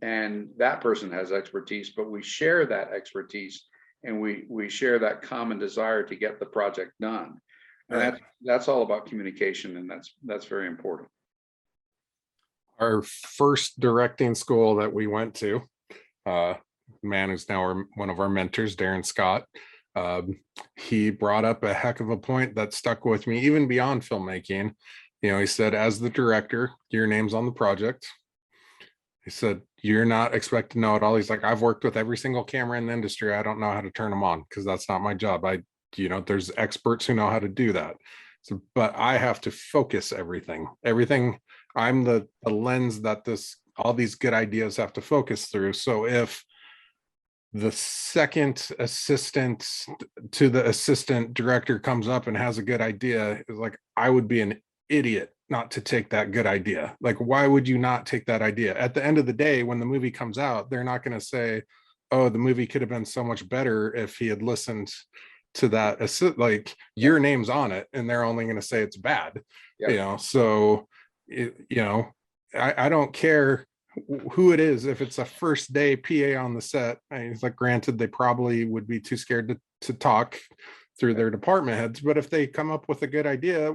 that person has expertise, but we share that expertise, and we share that common desire to get the project done. And Right. that's all about communication, and that's very important. Our first directing school that we went to, man who's now one of our mentors, Darren Scott, he brought up a heck of a point that stuck with me even beyond filmmaking. You know, he said, as the director, your name's on the project. He said, you're not expected to know it all. He's like, I've worked with every single camera in the industry. I don't know how to turn them on because that's not my job. There's experts who know how to do that. So, but I have to focus everything. I'm the lens that all these good ideas have to focus through. So if the second assistant to the assistant director comes up and has a good idea, is like, I would be an idiot not to take that good idea. Like, why would you not take that idea? At the end of the day, when the movie comes out, they're not going to say, oh, the movie could have been so much better if he had listened to that. Like, your name's on it, and they're only going to say it's bad. Yep. So I don't care who it is. If it's a first day PA on the set, it's like, granted, they probably would be too scared to talk through their department heads, but if they come up with a good idea,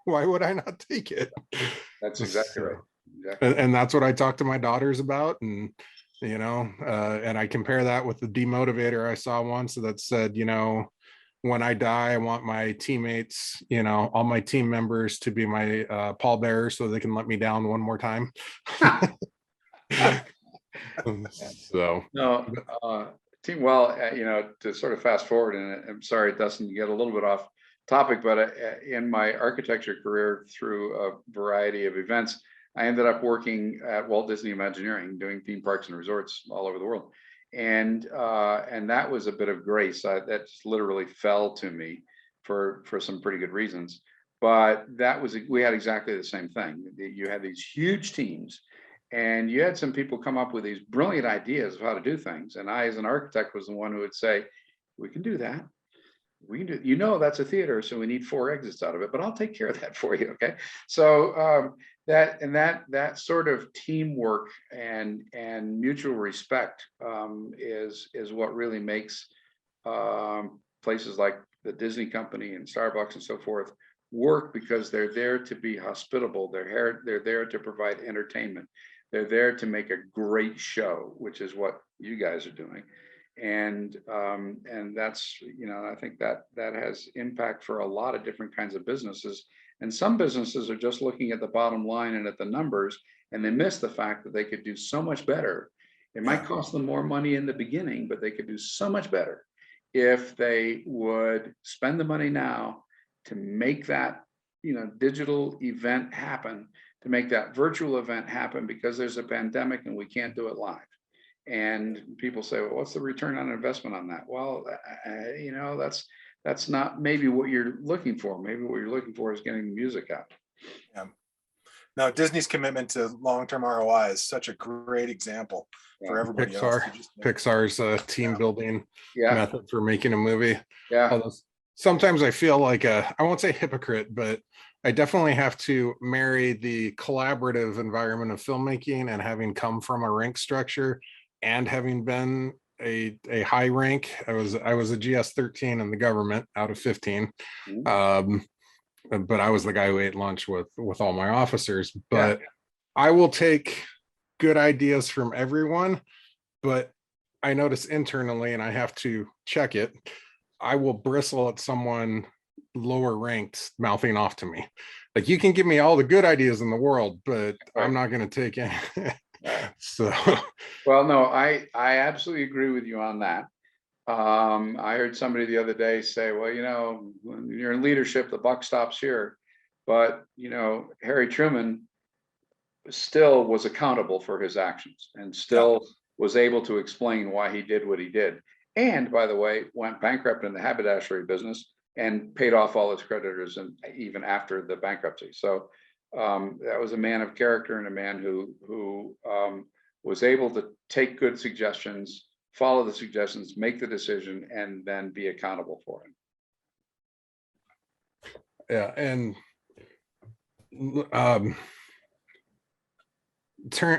why would I not take it? That's exactly right. Exactly. And that's what I talk to my daughters about. And and I compare that with the demotivator I saw once that said, when I die, I want my teammates, all my team members to be my pallbearers so they can let me down one more time. So no, team. Well, to sort of fast forward, and I'm sorry, Dustin, get a little bit off topic, but in my architecture career, through a variety of events, I ended up working at Walt Disney Imagineering, doing theme parks and resorts all over the world. And that was a bit of grace. That just literally fell to me for some pretty good reasons. But we had exactly the same thing. You had these huge teams, and you had some people come up with these brilliant ideas of how to do things. And I, as an architect, was the one who would say, we can do that. We can do, that's a theater, so we need 4 exits out of it, but I'll take care of that for you. Okay. So that sort of teamwork and mutual respect is what really makes places like the Disney Company and Starbucks and so forth work, because they're there to be hospitable. They're there to provide entertainment. They're there to make a great show, which is what you guys are doing. And that's, I think that has impact for a lot of different kinds of businesses. And some businesses are just looking at the bottom line and at the numbers, and they miss the fact that they could do so much better. It might cost them more money in the beginning, but they could do so much better if they would spend the money now to make that, digital event happen, to make that virtual event happen, because there's a pandemic and we can't do it live. And people say, well, what's the return on investment on that? Well, that's not maybe what you're looking for. Maybe what you're looking for is getting the music out. Yeah. Now, Disney's commitment to long-term ROI is such a great example for everybody else. Pixar's team building method for making a movie. Yeah. sometimes I feel like I won't say hypocrite, but I definitely have to marry the collaborative environment of filmmaking and having come from a rank structure and having been a high rank. I was a GS 13 in the government out of 15. But I was the guy who ate lunch with all my officers. But yeah. I will take good ideas from everyone, but I notice internally, and I have to check it, I will bristle at someone lower ranked mouthing off to me. Like, you can give me all the good ideas in the world, but right. I'm not going to take any. So, well, no, I absolutely agree with you on that. I heard somebody the other day say, well, you know, when you're in leadership, the buck stops here. But, you know, Harry Truman still was accountable for his actions and still was able to explain why he did what he did. And by the way, went bankrupt in the haberdashery business and paid off all his creditors, and even after the bankruptcy. So that was a man of character and a man who was able to take good suggestions, follow the suggestions, make the decision, and then be accountable for it. Yeah, and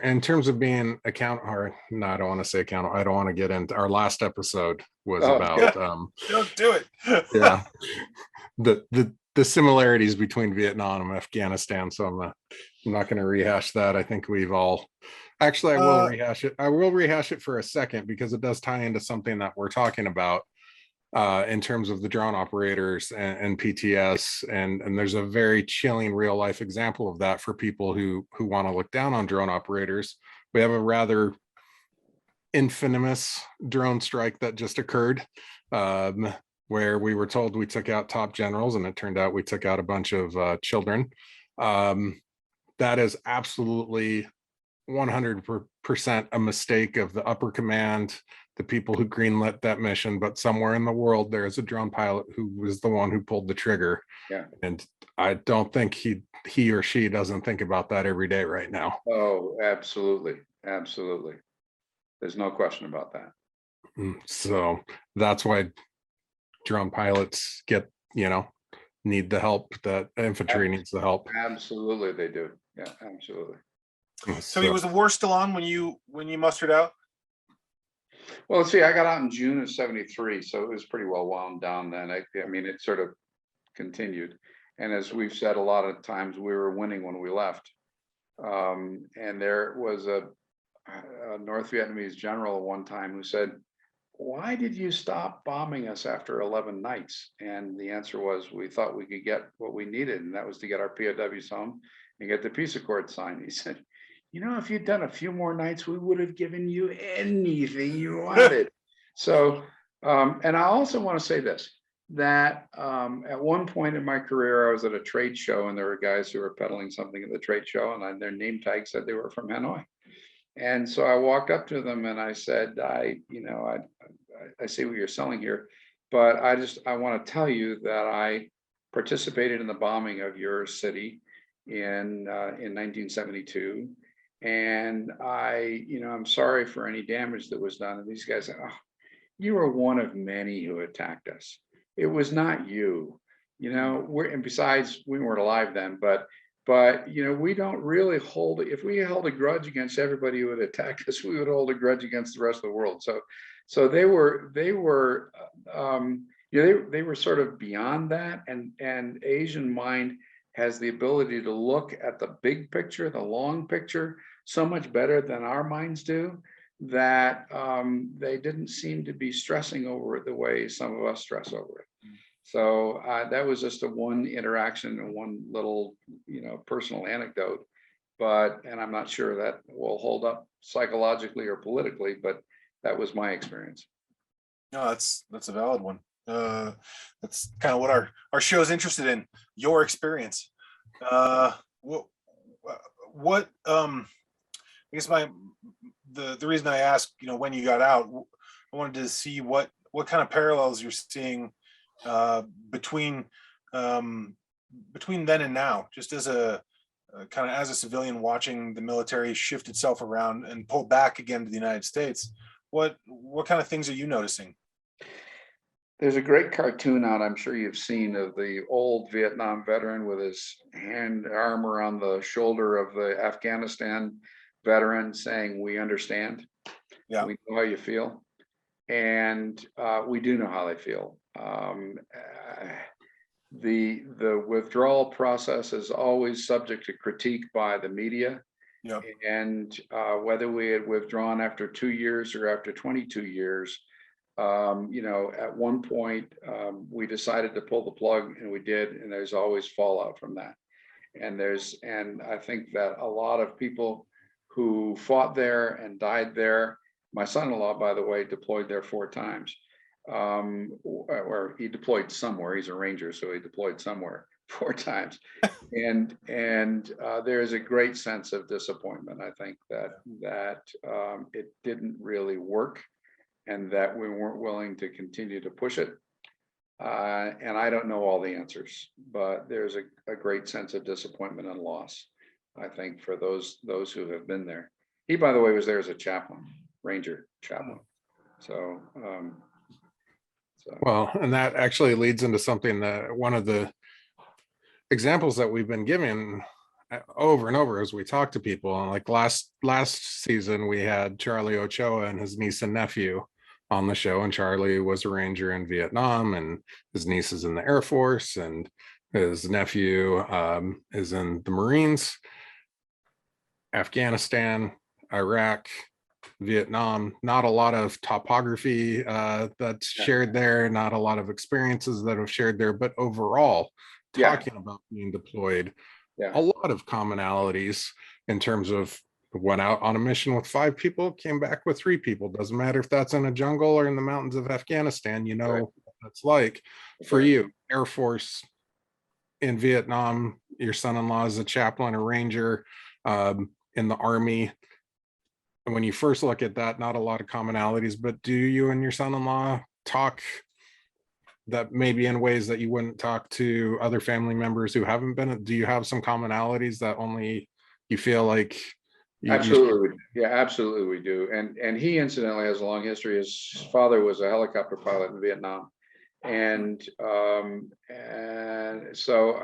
in terms of being or no, I don't want to say accountable. I don't want to get into, our last episode was about don't do it. Yeah, the similarities between Vietnam and Afghanistan. So I'm not going to rehash that. I think we've all actually, I will rehash it. I will rehash it for a second because it does tie into something that we're talking about in terms of the drone operators and PTS, and there's a very chilling real life example of that for people who want to look down on drone operators. We have a rather infamous drone strike that just occurred, where we were told we took out top generals, and it turned out we took out a bunch of children. That is absolutely 100% a mistake of the upper command, the people who greenlit that mission. But somewhere in the world, there is a drone pilot who was the one who pulled the trigger. Yeah. And I don't think he or she doesn't think about that every day right now. Oh, absolutely. Absolutely. There's no question about that. So that's why drone pilots need the help, that infantry needs the help. Absolutely, they do. Yeah, absolutely. So was the war still on when you mustered out? Well, let's see, I got out in June of '73, so it was pretty well wound down then. I mean, it sort of continued. And as we've said a lot of times, we were winning when we left. And there was a North Vietnamese general at one time who said, why did you stop bombing us after 11 nights? And the answer was, we thought we could get what we needed, and that was to get our POWs home and get the peace accord signed. He said, you know, if you'd done a few more nights, we would have given you anything you wanted. So, and I also want to say this, that at one point in my career, I was at a trade show, and there were guys who were peddling something at the trade show, and their name tag said they were from Hanoi. And so I walked up to them and I said, I see what you're selling here, but I want to tell you that I participated in the bombing of your city in 1972. And I'm sorry for any damage that was done. And these guys said, oh, you were one of many who attacked us. It was not you, and besides, we weren't alive then, but we don't really if we held a grudge against everybody who would attack us, we would hold a grudge against the rest of the world. So they were sort of beyond that, and Asian mind has the ability to look at the big picture, the long picture, so much better than our minds do, that they didn't seem to be stressing over it the way some of us stress over it. So that was just one interaction and one little, personal anecdote, and I'm not sure that will hold up psychologically or politically, but that was my experience. No, that's a valid one. That's kind of what our show is interested in, your experience. What I guess the reason I asked, when you got out, I wanted to see what kind of parallels you're seeing between then and now, just as a kind of as a civilian watching the military shift itself around and pull back again to the United States. What kind of things are you noticing? There's a great cartoon out, I'm sure you've seen, of the old Vietnam veteran with his arm around the shoulder of the Afghanistan veteran saying, "We understand. Yeah. We know how you feel." And we do know how they feel. The withdrawal process is always subject to critique by the media. Yep. And whether we had withdrawn after 2 years or after 22 years, at one point we decided to pull the plug, and we did, and there's always fallout from that. And I think that a lot of people who fought there and died there, my son-in-law, by the way, deployed there 4 times. Or he deployed somewhere. He's a Ranger, so he deployed somewhere 4 times. And there's a great sense of disappointment. I think that it didn't really work, and that we weren't willing to continue to push it. And I don't know all the answers, but there's a great sense of disappointment and loss, I think, for those who have been there. He, by the way, was there as a chaplain, Ranger chaplain. So, well, and that actually leads into something that one of the examples that we've been giving over and over as we talk to people. And like last season, we had Charlie Ochoa and his niece and nephew on the show, and Charlie was a Ranger in Vietnam, and his niece is in the Air Force, and his nephew is in the Marines. Afghanistan, Iraq, Vietnam, not a lot of topography that's shared there, not a lot of experiences that have shared there, but overall, talking about being deployed, a lot of commonalities in terms of went out on a mission with 5 people, came back with 3 people. Doesn't matter if that's in a jungle or in the mountains of Afghanistan, what that's like. For you, Air Force in Vietnam, your son-in-law is a chaplain, a Ranger in the Army. And when you first look at that, not a lot of commonalities, but do you and your son-in-law talk that maybe in ways that you wouldn't talk to other family members who haven't been? Do you have some commonalities that only you feel like absolutely. Absolutely we do. And he incidentally has a long history. His father was a helicopter pilot in Vietnam. And so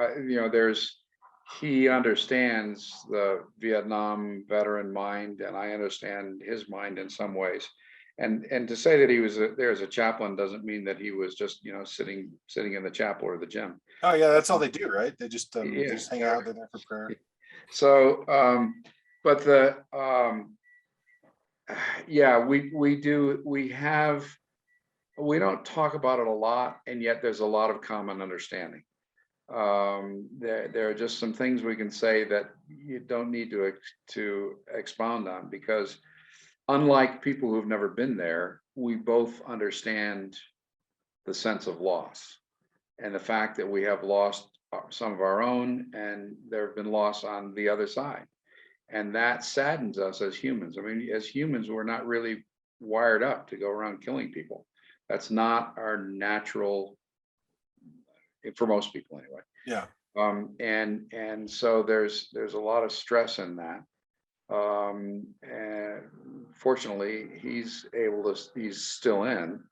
he understands the Vietnam veteran mind, and I understand his mind in some ways. And to say that he was there as a chaplain doesn't mean that he was just sitting in the chapel or the gym. Oh yeah, that's all they do, right? They just hang out, they're there for prayer. So but we don't talk about it a lot, and yet there's a lot of common understanding. There are just some things we can say that you don't need to expound on, because unlike people who've never been there, we both understand the sense of loss and the fact that we have lost some of our own, and there have been loss on the other side. And that saddens us as humans. I mean, as humans, we're not really wired up to go around killing people. That's not our natural, for most people anyway. Yeah. And so there's a lot of stress in that. And fortunately, he's still in,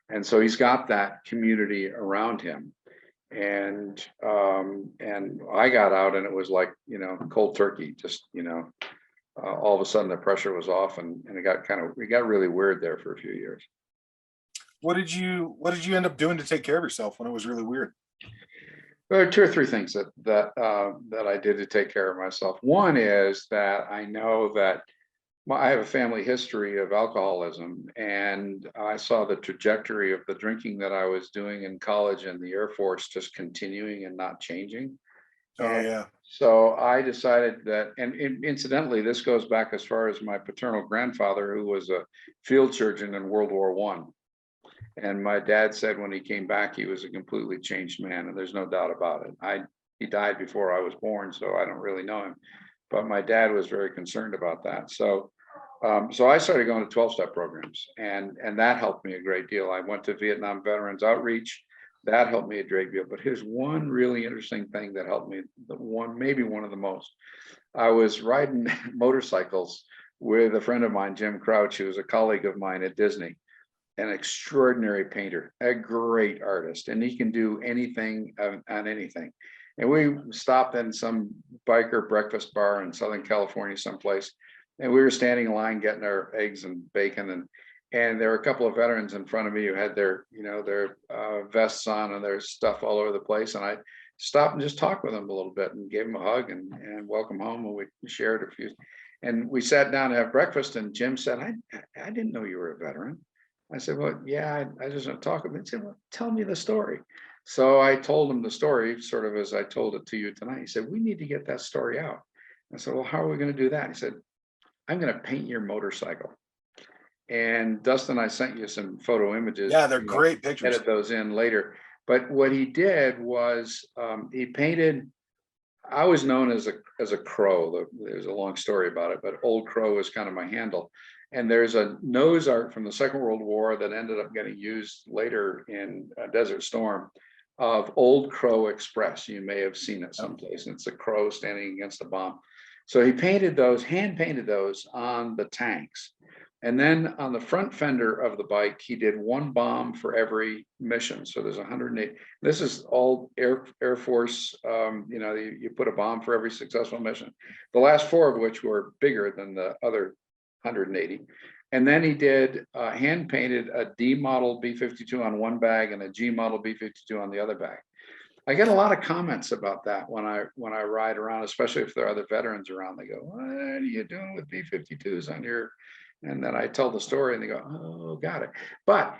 and so he's got that community around him. And I got out, and it was like cold turkey. Just all of a sudden the pressure was off, and it got really weird there for a few years. What did you end up doing to take care of yourself when it was really weird? There are 2 or 3 things that I did to take care of myself. One is that I know that I have a family history of alcoholism, and I saw the trajectory of the drinking that I was doing in college and the Air Force just continuing and not changing. Oh yeah. So I decided that, and incidentally, this goes back as far as my paternal grandfather, who was a field surgeon in World War I. And my dad said when he came back, he was a completely changed man, and there's no doubt about it. He died before I was born, so I don't really know him, but my dad was very concerned about that. So I started going to 12-step programs, and that helped me a great deal. I went to Vietnam Veterans Outreach. That helped me a great deal. But here's one really interesting thing that helped me, maybe one of the most. I was riding motorcycles with a friend of mine, Jim Crouch, who was a colleague of mine at Disney. an extraordinary painter, a great artist, and he can do anything on anything. And we stopped in some biker breakfast bar in Southern California someplace, and we were standing in line getting our eggs and bacon, and there were a couple of veterans in front of me who had their, you know, their vests on and their stuff all over the place. And I stopped and just talked with them a little bit and gave them a hug and welcome home. And we shared a few, and we sat down to have breakfast. And Jim said, I didn't know you were a veteran. I said, well, yeah, I just want to talk about it. He said, well, tell me the story. So I told him the story sort of as I told it to you tonight. He said, we need to get that story out. I said, well, how are we going to do that? He said, I'm going to paint your motorcycle. And Dustin, I sent you some photo images. Yeah, they're great pictures. Edit those in later. But what he did was he painted. I was known as a crow. There's a long story about it, but Old Crow is kind of my handle. And there's a nose art from the Second World War that ended up getting used later in Desert Storm of Old Crow Express. You may have seen it someplace. And it's a crow standing against a bomb. So he painted those, hand painted those on the tanks. And then on the front fender of the bike, he did one bomb for every mission. So there's 108. This is all Air Force. You know, you put a bomb for every successful mission. The last 4 of which were bigger than the other 180. And then he did hand painted a D model B-52 on one bag and a G model B-52 on the other bag. I get a lot of comments about that when I ride around, especially if there are other veterans around. They go, "What are you doing with B-52s on your?" And then I tell the story and they go, oh, got it. But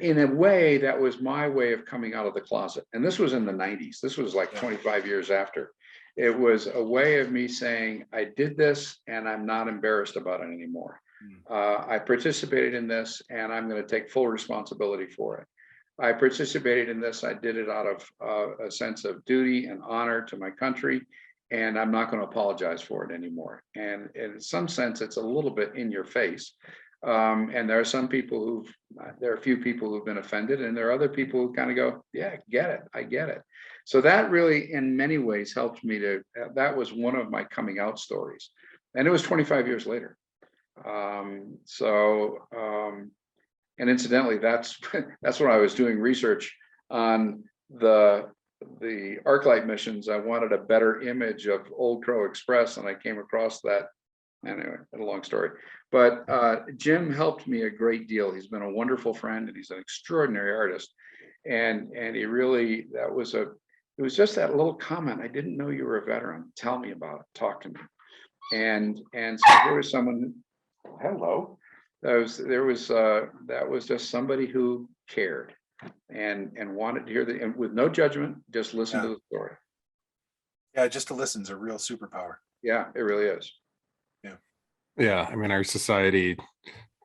in a way, that was my way of coming out of the closet. And this was in the 90s. This was like 25 years after. It was a way of me saying, I did this and I'm not embarrassed about it anymore. I participated in this and I'm going to take full responsibility for it. I participated in this. I did it out of a sense of duty and honor to my country. And I'm not going to apologize for it anymore. And in some sense, it's a little bit in your face. And there are some people there are a few people who've been offended, and there are other people who kind of go, yeah, get it, I get it. So that really, in many ways, helped me that was one of my coming out stories. And it was 25 years later. And incidentally, that's when I was doing research on the ArcLight missions. I wanted a better image of Old Crow Express, and I came across that. Anyway, a long story. But Jim helped me a great deal. He's been a wonderful friend, and he's an extraordinary artist. And he really, it was just that little comment. I didn't know you were a veteran. Tell me about it. Talk to me. And so there was someone. Hello. That was just somebody who cared. And wanted to hear and with no judgment, just listen to the story. Yeah, just to listen is a real superpower. Yeah, it really is. Yeah, I mean, our society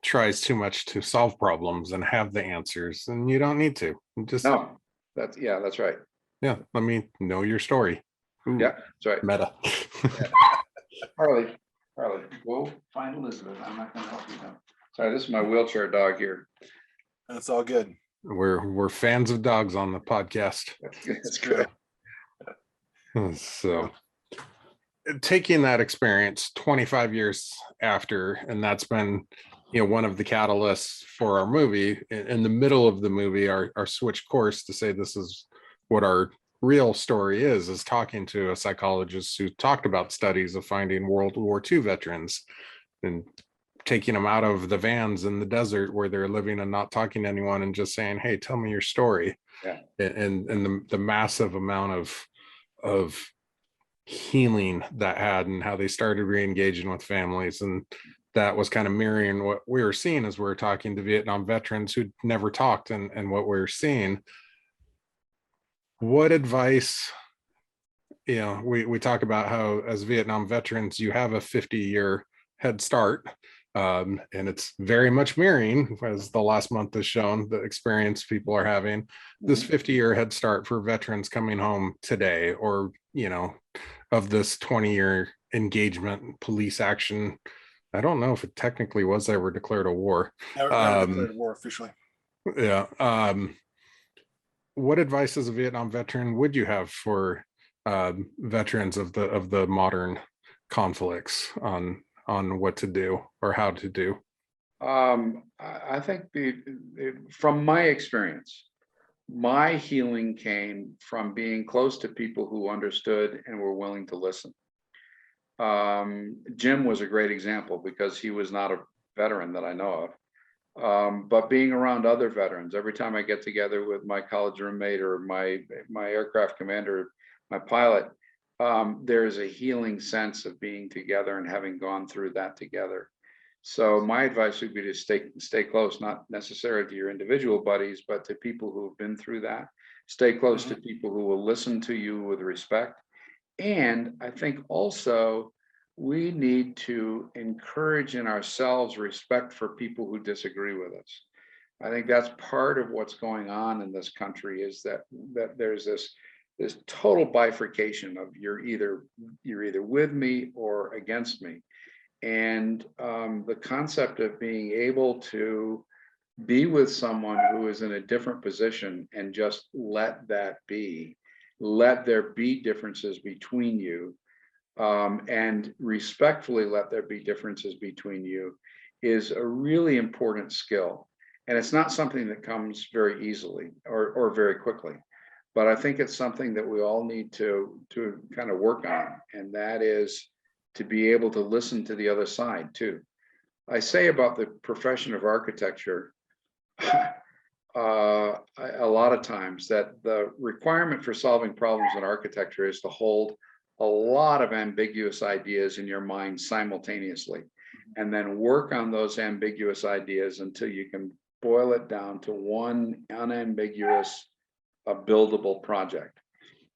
tries too much to solve problems and have the answers, and you don't need to. Just no, that's right. Yeah, let me know your story. Ooh, yeah, that's right. Meta. Harley, go find Elizabeth. I'm not going to help you now. Sorry, this is my wheelchair dog here. That's all good. We're fans of dogs on the podcast. That's good. So taking that experience 25 years after, and that's been, you know, one of the catalysts for our movie. In the middle of the movie, our switch course to say this is what our real story is talking to a psychologist who talked about studies of finding World War II veterans and taking them out of the vans in the desert where they're living and not talking to anyone, and just saying, hey, tell me your story. Yeah. And the massive amount of healing that had, and how they started re-engaging with families. And that was kind of mirroring what we were seeing as we were talking to Vietnam veterans who'd never talked, and what we were seeing. What advice, you know, we talk about how as Vietnam veterans, you have a 50-year head start. And it's very much mirroring, as the last month has shown, the experience people are having, this 50-year head start for veterans coming home today, or, you know, of this 20-year engagement, police action. I don't know if it technically was ever declared a war. Never declared a war officially. Yeah. What advice as a Vietnam veteran would you have for veterans of the modern conflicts on what to do or how to do? I think from my experience, my healing came from being close to people who understood and were willing to listen. Jim was a great example because he was not a veteran that I know of. But being around other veterans, every time I get together with my college roommate or my aircraft commander, my pilot, there's a healing sense of being together and having gone through that together. So my advice would be to stay close, not necessarily to your individual buddies, but to people who have been through that. Stay close to people who will listen to you with respect. And I think also we need to encourage in ourselves respect for people who disagree with us. I think that's part of what's going on in this country, is that there's this total bifurcation of you're either with me or against me. And the concept of being able to be with someone who is in a different position and just let that be, let there be differences between you, and respectfully let there be differences between you, is a really important skill. And it's not something that comes very easily or very quickly, but I think it's something that we all need to kind of work on, and that is to be able to listen to the other side too. I say about the profession of architecture, a lot of times, that the requirement for solving problems in architecture is to hold a lot of ambiguous ideas in your mind simultaneously, and then work on those ambiguous ideas until you can boil it down to one unambiguous, buildable project.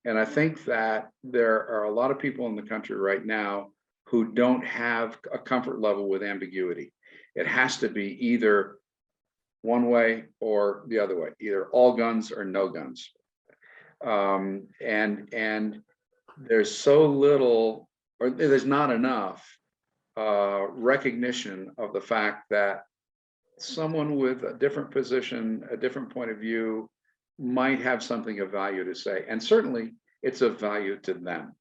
And I think that there are a lot of people in the country right now who don't have a comfort level with ambiguity. It has to be either one way or the other way, either all guns or no guns. And there's so little, or there's not enough recognition of the fact that someone with a different position, a different point of view, might have something of value to say. And certainly it's of value to them.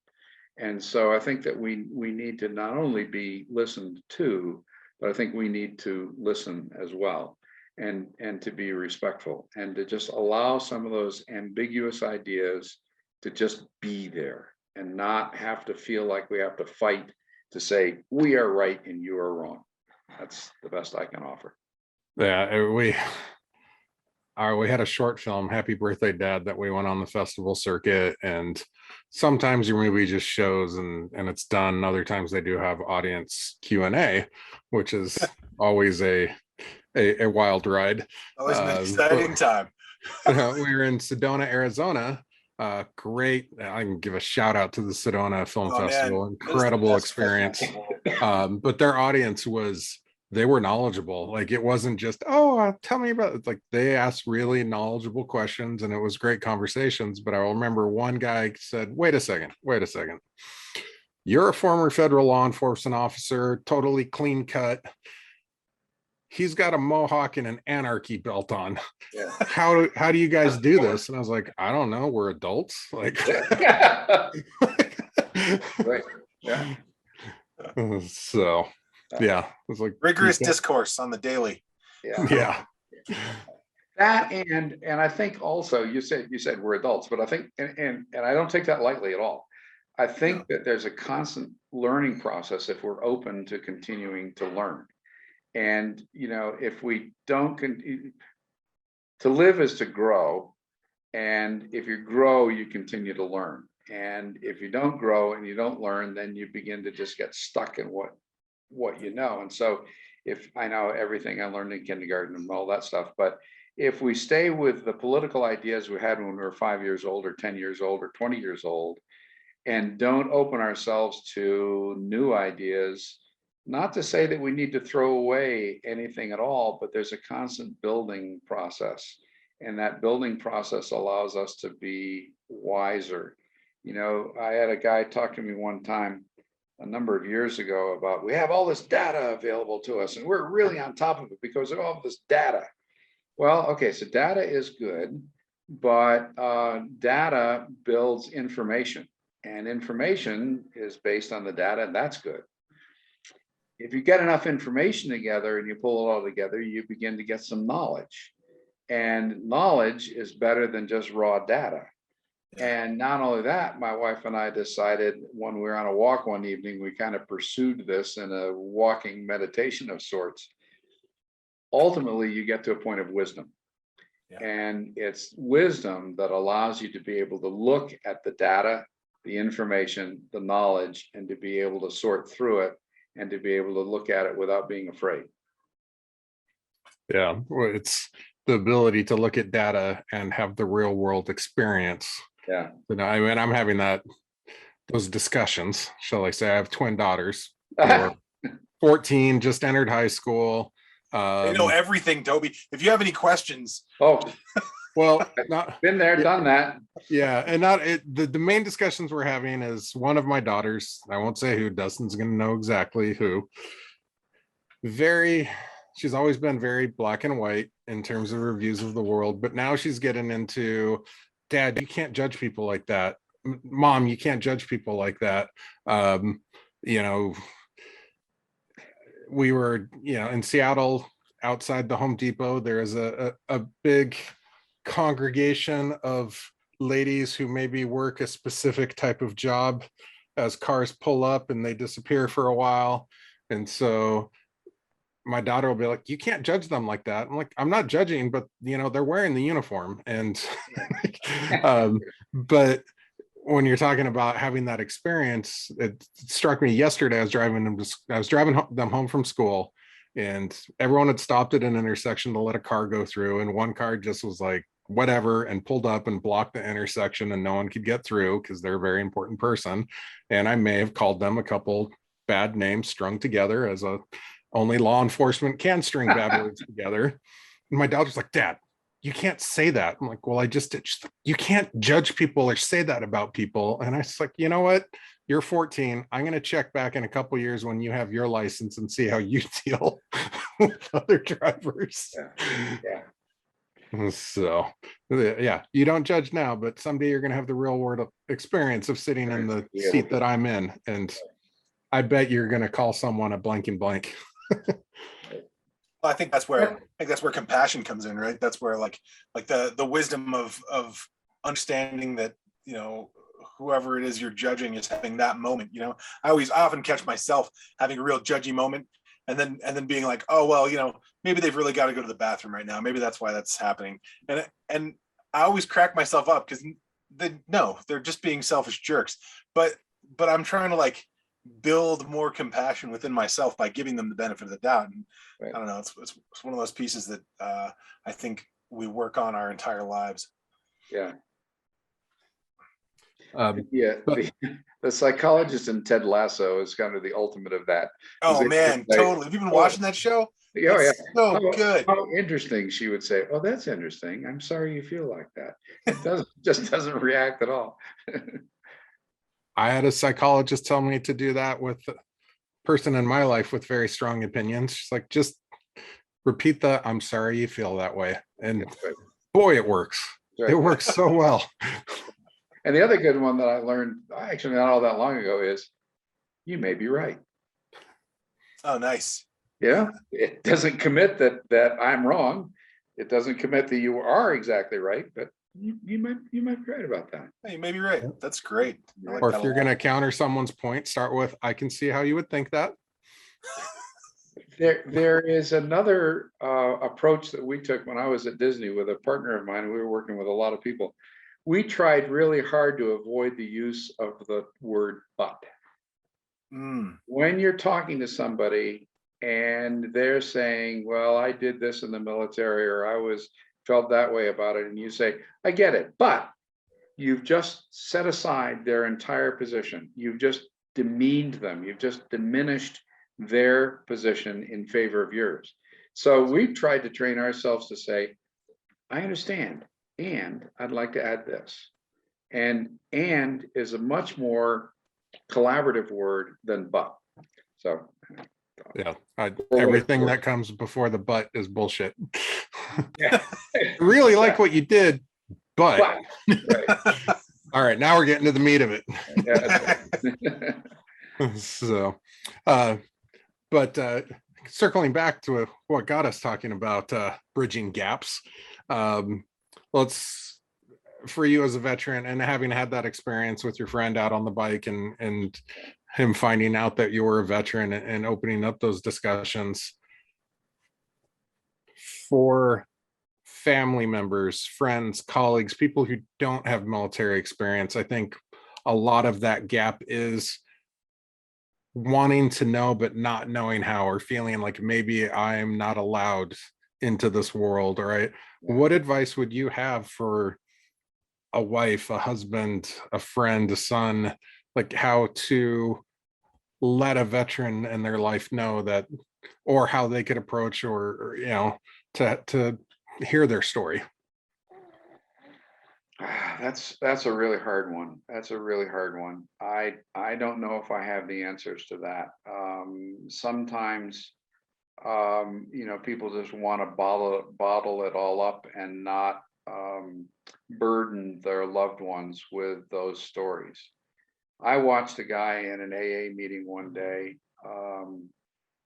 And so I think that we need to not only be listened to, but I think we need to listen as well, and to be respectful, and to just allow some of those ambiguous ideas to just be there, and not have to feel like we have to fight to say we are right and you are wrong. That's the best I can offer. Yeah, we had a short film, Happy Birthday Dad, that we went on the festival circuit, and sometimes your movie just shows and it's done. Other times they do have audience Q&A, which is always a wild ride. Always an exciting time. We were in Sedona, Arizona. Great. I can give a shout out to the Sedona Film Festival. Man. Incredible experience. But their audience they were knowledgeable. Like, it wasn't just, tell me about it. Like, they asked really knowledgeable questions, and it was great conversations. But I remember one guy said, wait a second. You're a former federal law enforcement officer, totally clean cut. He's got a mohawk and an anarchy belt on. Yeah. How do you guys do this? And I was like, I don't know. We're adults. Like, right. Yeah. So yeah, it was like rigorous discourse on the daily. Yeah. That and I think also you said we're adults, but I think and I don't take that lightly at all. I think that there's a constant learning process if we're open to continuing to learn. And if we don't to live is to grow, and if you grow, you continue to learn. And if you don't grow and you don't learn, then you begin to just get stuck in what you know. And so if I know everything I learned in kindergarten and all that stuff, but if we stay with the political ideas we had when we were 5 years old or 10 years old or 20 years old, and don't open ourselves to new ideas, not to say that we need to throw away anything at all, but there's a constant building process, and that building process allows us to be wiser. I had a guy talk to me one time a number of years ago about, we have all this data available to us and we're really on top of it because of all this data. Well, okay, so data is good, but data builds information, and information is based on the data, and that's good. if you get enough information together and you pull it all together, you begin to get some knowledge. And knowledge is better than just raw data. And not only that, my wife and I decided when we were on a walk one evening, we kind of pursued this in a walking meditation of sorts. Ultimately, you get to a point of wisdom. And it's wisdom that allows you to be able to look at the data, the information, the knowledge, and to be able to sort through it and to be able to look at it without being afraid. Yeah, well, it's the ability to look at data and have the real world experience. Yeah. I mean, I'm having those discussions, shall I say. I have twin daughters who are 14, just entered high school. They know everything, Toby. If you have any questions. Oh, well, been there, done that. Yeah, and the main discussions we're having is one of my daughters, I won't say who, Dustin's going to know exactly who. She's always been very black and white in terms of her views of the world, but now she's getting into, Dad, you can't judge people like that. Mom, you can't judge people like that. We were, in Seattle, outside the Home Depot, there is a big congregation of ladies who maybe work a specific type of job as cars pull up and they disappear for a while. And so my daughter will be like, you can't judge them like that. I'm like, I'm not judging, but they're wearing the uniform. And but when you're talking about having that experience, it struck me yesterday. I was driving them home from school, and everyone had stopped at an intersection to let a car go through, and one car just was like, whatever, and pulled up and blocked the intersection, and no one could get through because they're a very important person. And I may have called them a couple bad names strung together, as only law enforcement can string bad words together. And my daughter's like, Dad, you can't say that. I'm like, well, you can't judge people or say that about people. And I was like, you know what? You're 14. I'm going to check back in a couple of years when you have your license and see how you deal with other drivers. Yeah. So, yeah, you don't judge now, but someday you're going to have the real world experience of sitting in the seat that I'm in. And I bet you're going to call someone a blank and blank. I think that's where compassion comes in, right? That's where like the wisdom of understanding that, whoever it is you're judging is having that moment. I often catch myself having a real judgy moment and then being like, oh, well, maybe they've really got to go to the bathroom right now. Maybe that's why that's happening. And I always crack myself up because they're just being selfish jerks. But I'm trying to build more compassion within myself by giving them the benefit of the doubt. And I don't know, it's one of those pieces that I think we work on our entire lives. Yeah. The psychologist in Ted Lasso is kind of the ultimate of that. Oh man, totally. Have you been watching that show? Yeah, yeah. So good. How interesting. She would say, oh, that's interesting. I'm sorry you feel like that. It doesn't react at all. I had a psychologist tell me to do that with a person in my life with very strong opinions. She's like, just repeat the, I'm sorry you feel that way. And boy, it works. It works so well. And the other good one that I learned, actually not all that long ago, is you may be right. Oh, nice. Yeah. It doesn't commit that I'm wrong. It doesn't commit that you are exactly right, but you might be right about that. Hey, you may be right. That's great. Or if you're going to counter someone's point, start with, I can see how you would think that. There is another approach that we took when I was at Disney with a partner of mine. We were working with a lot of people. We tried really hard to avoid the use of the word but. When you're talking to somebody and they're saying, well, I did this in the military, or I felt that way about it, and you say, I get it, but you've just set aside their entire position. You've just demeaned them. You've just diminished their position in favor of yours. So we tried to train ourselves to say, I understand, and I'd like to add this. And is a much more collaborative word than but. So yeah, everything that comes before the but is bullshit. Yeah. I really like what you did, but right. All right, now we're getting to the meat of it. Yeah, So But circling back to what got us talking about bridging gaps, let's, for you as a veteran and having had that experience with your friend out on the bike and him finding out that you were a veteran and opening up those discussions for family members, friends, colleagues, people who don't have military experience. I think a lot of that gap is wanting to know but not knowing how, or feeling like maybe I'm not allowed into this world. Right? What advice would you have for a wife, a husband, a friend, a son, like how to let a veteran in their life know that, or how they could approach, or you know, to hear their story? That's a really hard one. That's a really hard one. I don't know if I have the answers to that. Sometimes you know, people just want to bottle it all up and not burden their loved ones with those stories. I watched a guy in an AA meeting one day.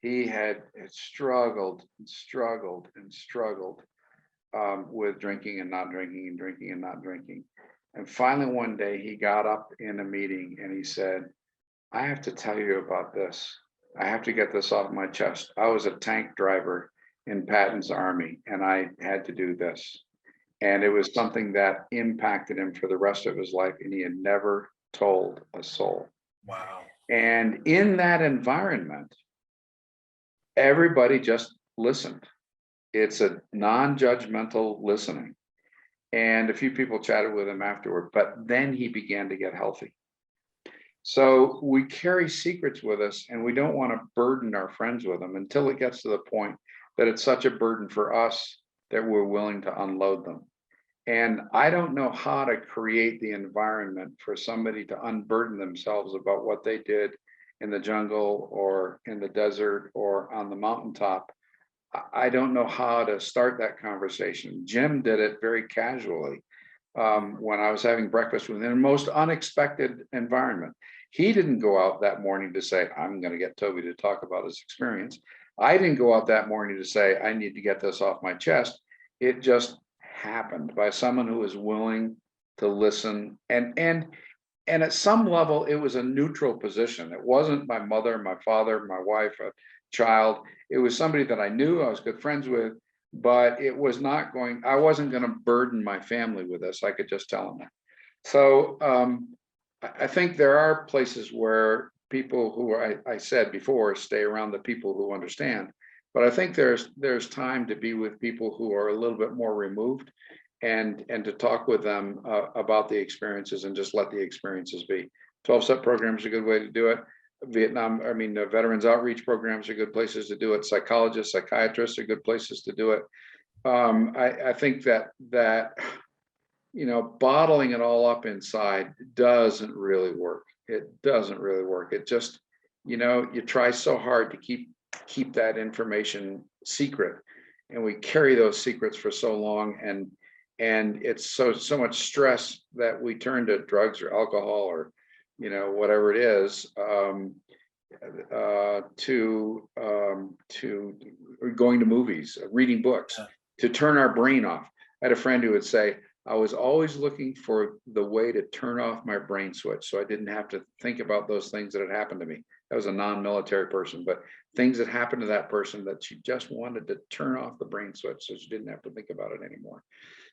He had struggled and struggled and struggled with drinking and not drinking and drinking and not drinking. And finally, one day he got up in a meeting and he said, I have to tell you about this. I have to get this off my chest. I was a tank driver in Patton's army and I had to do this. And it was something that impacted him for the rest of his life. And he had never told a soul. Wow. And in that environment, everybody just listened. It's a non-judgmental listening. And a few people chatted with him afterward, but then he began to get healthy. So we carry secrets with us and we don't want to burden our friends with them until it gets to the point that it's such a burden for us that we're willing to unload them. And I don't know how to create the environment for somebody to unburden themselves about what they did in the jungle or in the desert or on the mountaintop. I don't know how to start that conversation. Jim did it very casually when I was having breakfast with him in the most unexpected environment. He didn't go out that morning to say, I'm going to get Toby to talk about his experience. I didn't go out that morning to say, I need to get this off my chest. It just happened by someone who was willing to listen. And at some level, it was a neutral position. It wasn't my mother, my father, my wife, a child. It was somebody that I knew, I was good friends with, but it was not going, I wasn't going to burden my family with this. I could just tell them that. So I think there are places where people who I said before, stay around the people who understand. But I think there's time to be with people who are a little bit more removed and to talk with them about the experiences and just let the experiences be. 12-step program is a good way to do it. Veterans outreach programs are good places to do it. Psychologists, psychiatrists are good places to do it. I think that you know, bottling it all up inside doesn't really work. It doesn't really work. It just, you know, you try so hard to keep that information secret, and we carry those secrets for so long, and it's so much stress that we turn to drugs or alcohol or, you know, whatever it is, to going to movies, reading books, to turn our brain off. I had a friend who would say, I was always looking for the way to turn off my brain switch so I didn't have to think about those things that had happened to me. That was a non-military person, but things that happened to that person that she just wanted to turn off the brain switch so she didn't have to think about it anymore.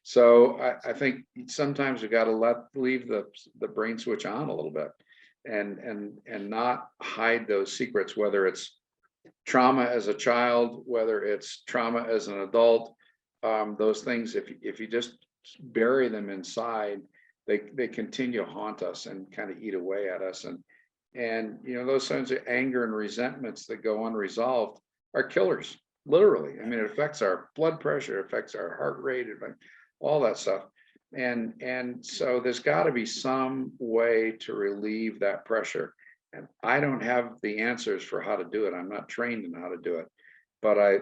So I think sometimes we got to leave the brain switch on a little bit and not hide those secrets, whether it's trauma as a child, whether it's trauma as an adult. Those things, if you just bury them inside, they continue to haunt us and kind of eat away at us. And you know, those kinds of anger and resentments that go unresolved are killers, literally. I mean, it affects our blood pressure, it affects our heart rate, all that stuff. And so there's got to be some way to relieve that pressure. And I don't have the answers for how to do it. I'm not trained in how to do it, but I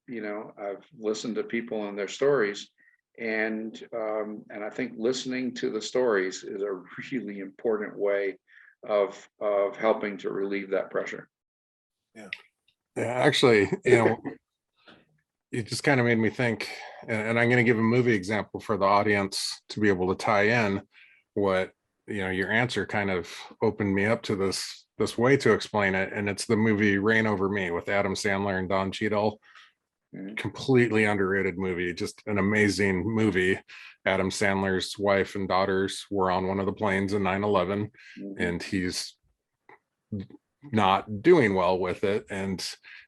you know, I've listened to people and their stories, and I think listening to the stories is a really important way of helping to relieve that pressure. Yeah. Yeah, actually, it just kind of made me think, and I'm going to give a movie example for the audience to be able to tie in what, your answer kind of opened me up to this way to explain it. And it's the movie Reign Over Me with Adam Sandler and Don Cheadle. Completely underrated movie, just an amazing movie. Adam Sandler's wife and daughters were on one of the planes in 9/11, and he's not doing well with it. And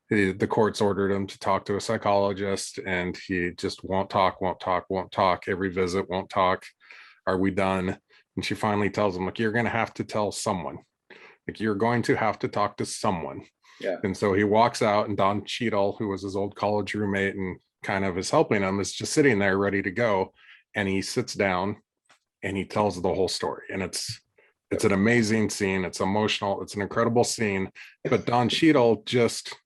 the courts ordered him to talk to a psychologist, and he just won't talk. Every visit, won't talk. Are we done? And she finally tells him, like, you're going to have to tell someone. Like, you're going to have to talk to someone. Yeah. And so he walks out, and Don Cheadle, who was his old college roommate and kind of is helping him, is just sitting there ready to go. And he sits down and he tells the whole story. And it's an amazing scene. It's emotional. It's an incredible scene. But Don Cheadle just,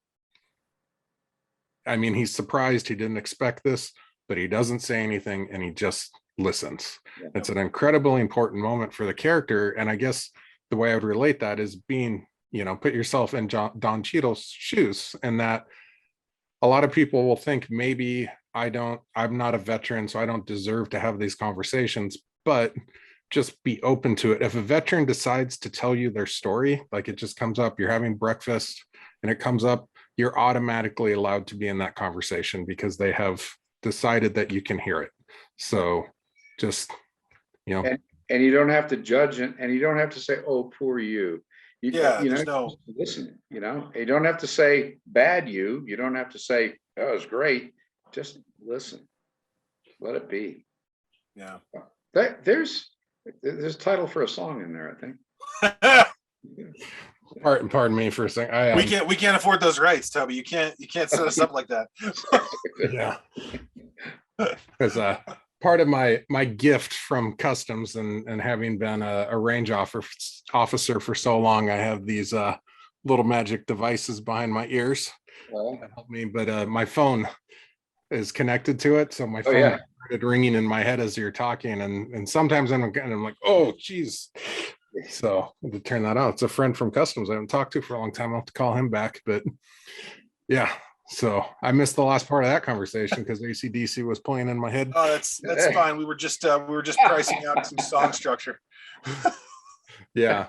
he's surprised. He didn't expect this, but he doesn't say anything, and he just listens. Yeah. It's an incredibly important moment for the character. And I guess the way I would relate that is being, put yourself in Don Cheadle's shoes, and that a lot of people will think maybe I'm not a veteran, so I don't deserve to have these conversations, but just be open to it. If a veteran decides to tell you their story, like it just comes up, you're having breakfast and it comes up, you're automatically allowed to be in that conversation because they have decided that you can hear it. So just, and you don't have to judge it, and you don't have to say, oh, poor you. Listen, you don't have to say bad you don't have to say, oh, it was great. Just listen, let it be. Yeah. There's a title for a song in there, I think. Pardon me for a second. We can't afford those rights, Toby. You can't set us up like that. Yeah. Because part of my gift from customs and having been a range officer for so long, I have these little magic devices behind my ears that help me. But my phone is connected to it, so my phone started ringing in my head as you're talking, and sometimes I'm like, oh geez. So I had to turn that out. It's a friend from customs I haven't talked to for a long time. I'll have to call him back. But yeah, so I missed the last part of that conversation because AC/DC was playing in my head. Oh, that's fine. We were just pricing out some song structure. Yeah,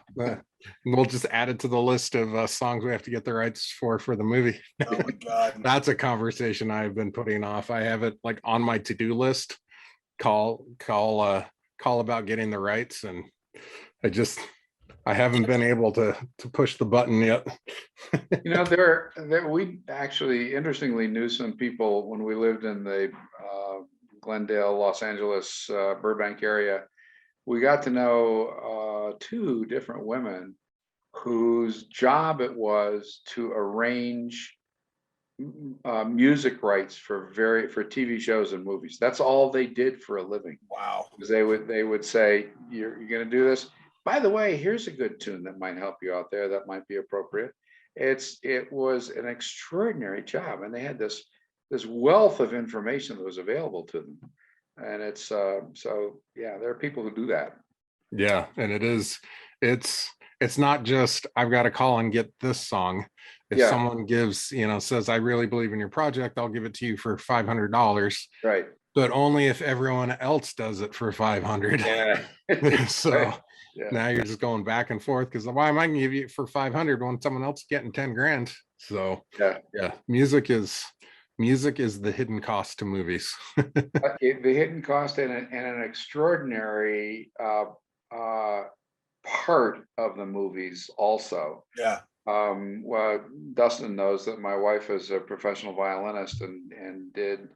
we'll just add it to the list of songs we have to get the rights for the movie. Oh my God. That's a conversation I've been putting off. I have it like on my to-do list. Call about getting the rights, and I haven't been able to push the button yet. We actually interestingly knew some people when we lived in the Glendale, Los Angeles, Burbank area. We got to know two different women whose job it was to arrange music rights for TV shows and movies. That's all they did for a living. Wow. Because they would say, you're going to do this. By the way, here's a good tune that might help you out there that might be appropriate. It was an extraordinary job, and they had this wealth of information that was available to them. And it's there are people who do that. Yeah, and it's not just I've got to call and get this song. If someone gives, says, I really believe in your project, I'll give it to you for $500. Right. But only if everyone else does it for $500. Yeah. So right. Now you're just going back and forth because why am I going to give you it for $500 when someone else is getting 10 grand? So yeah, music is the hidden cost to movies. The hidden cost and an extraordinary part of the movies also. Yeah. Well, Dustin knows that my wife is a professional violinist and did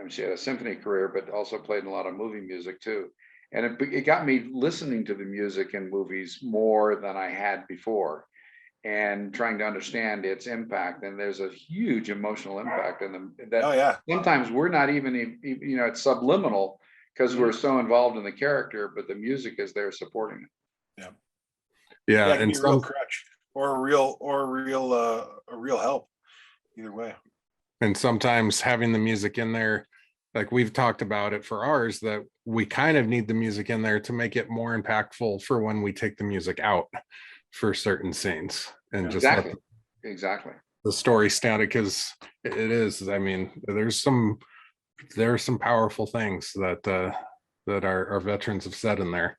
she had a symphony career, but also played in a lot of movie music too. And it got me listening to the music in movies more than I had before, and trying to understand its impact. And there's a huge emotional impact in them that sometimes we're not even, it's subliminal because we're so involved in the character, but the music is there supporting it. Yeah. And a real crutch or a real help either way. And sometimes having the music in there, like we've talked about it for ours, that we kind of need the music in there to make it more impactful for when we take the music out for certain scenes, and exactly the story standard, because it is, I mean, there are some powerful things that our veterans have said in there,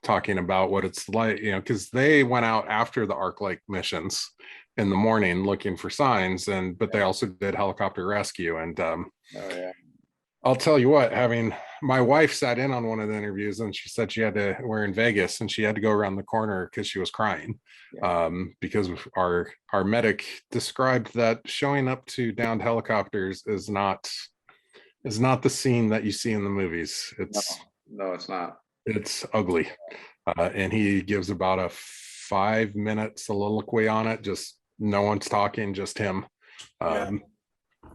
talking about what it's like, because they went out after the Arc-like missions in the morning looking for signs, but they also did helicopter rescue. And I'll tell you what, having my wife sat in on one of the interviews, and she said we're in Vegas and she had to go around the corner because she was crying, because our medic described that showing up to downed helicopters is not the scene that you see in the movies. No, it's not. It's ugly. And he gives about a 5-minute soliloquy on it. Just no one's talking, just him.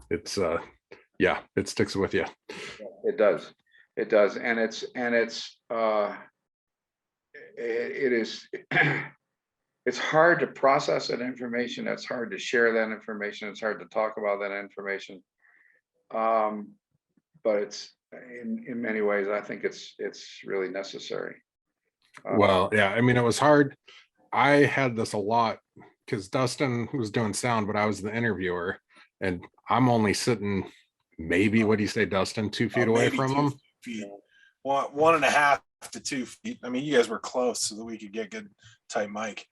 It sticks with you. It does. And it is it's hard to process that information. It's hard to share that information. It's hard to talk about that information. But it's in many ways, I think it's really necessary. Well, yeah, I mean, it was hard. I had this a lot because Dustin was doing sound, but I was the interviewer, and I'm only sitting maybe, what do you say, Dustin, 2 feet away from him? 2 feet. 1.5 to 2 feet. I mean, you guys were close so that we could get good tight mic.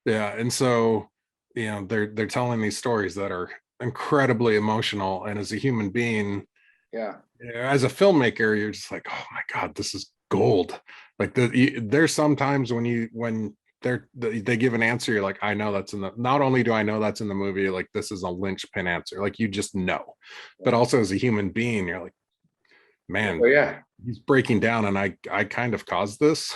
Yeah, and so they're telling these stories that are incredibly emotional, and as a human being, as a filmmaker, you're just like, oh my God, this is gold. Like there's sometimes when they give an answer, you're like, I know that's not only do I know that's in the movie, like this is a linchpin answer, like you just know. But also as a human being, you're like, man, he's breaking down, and I kind of caused this.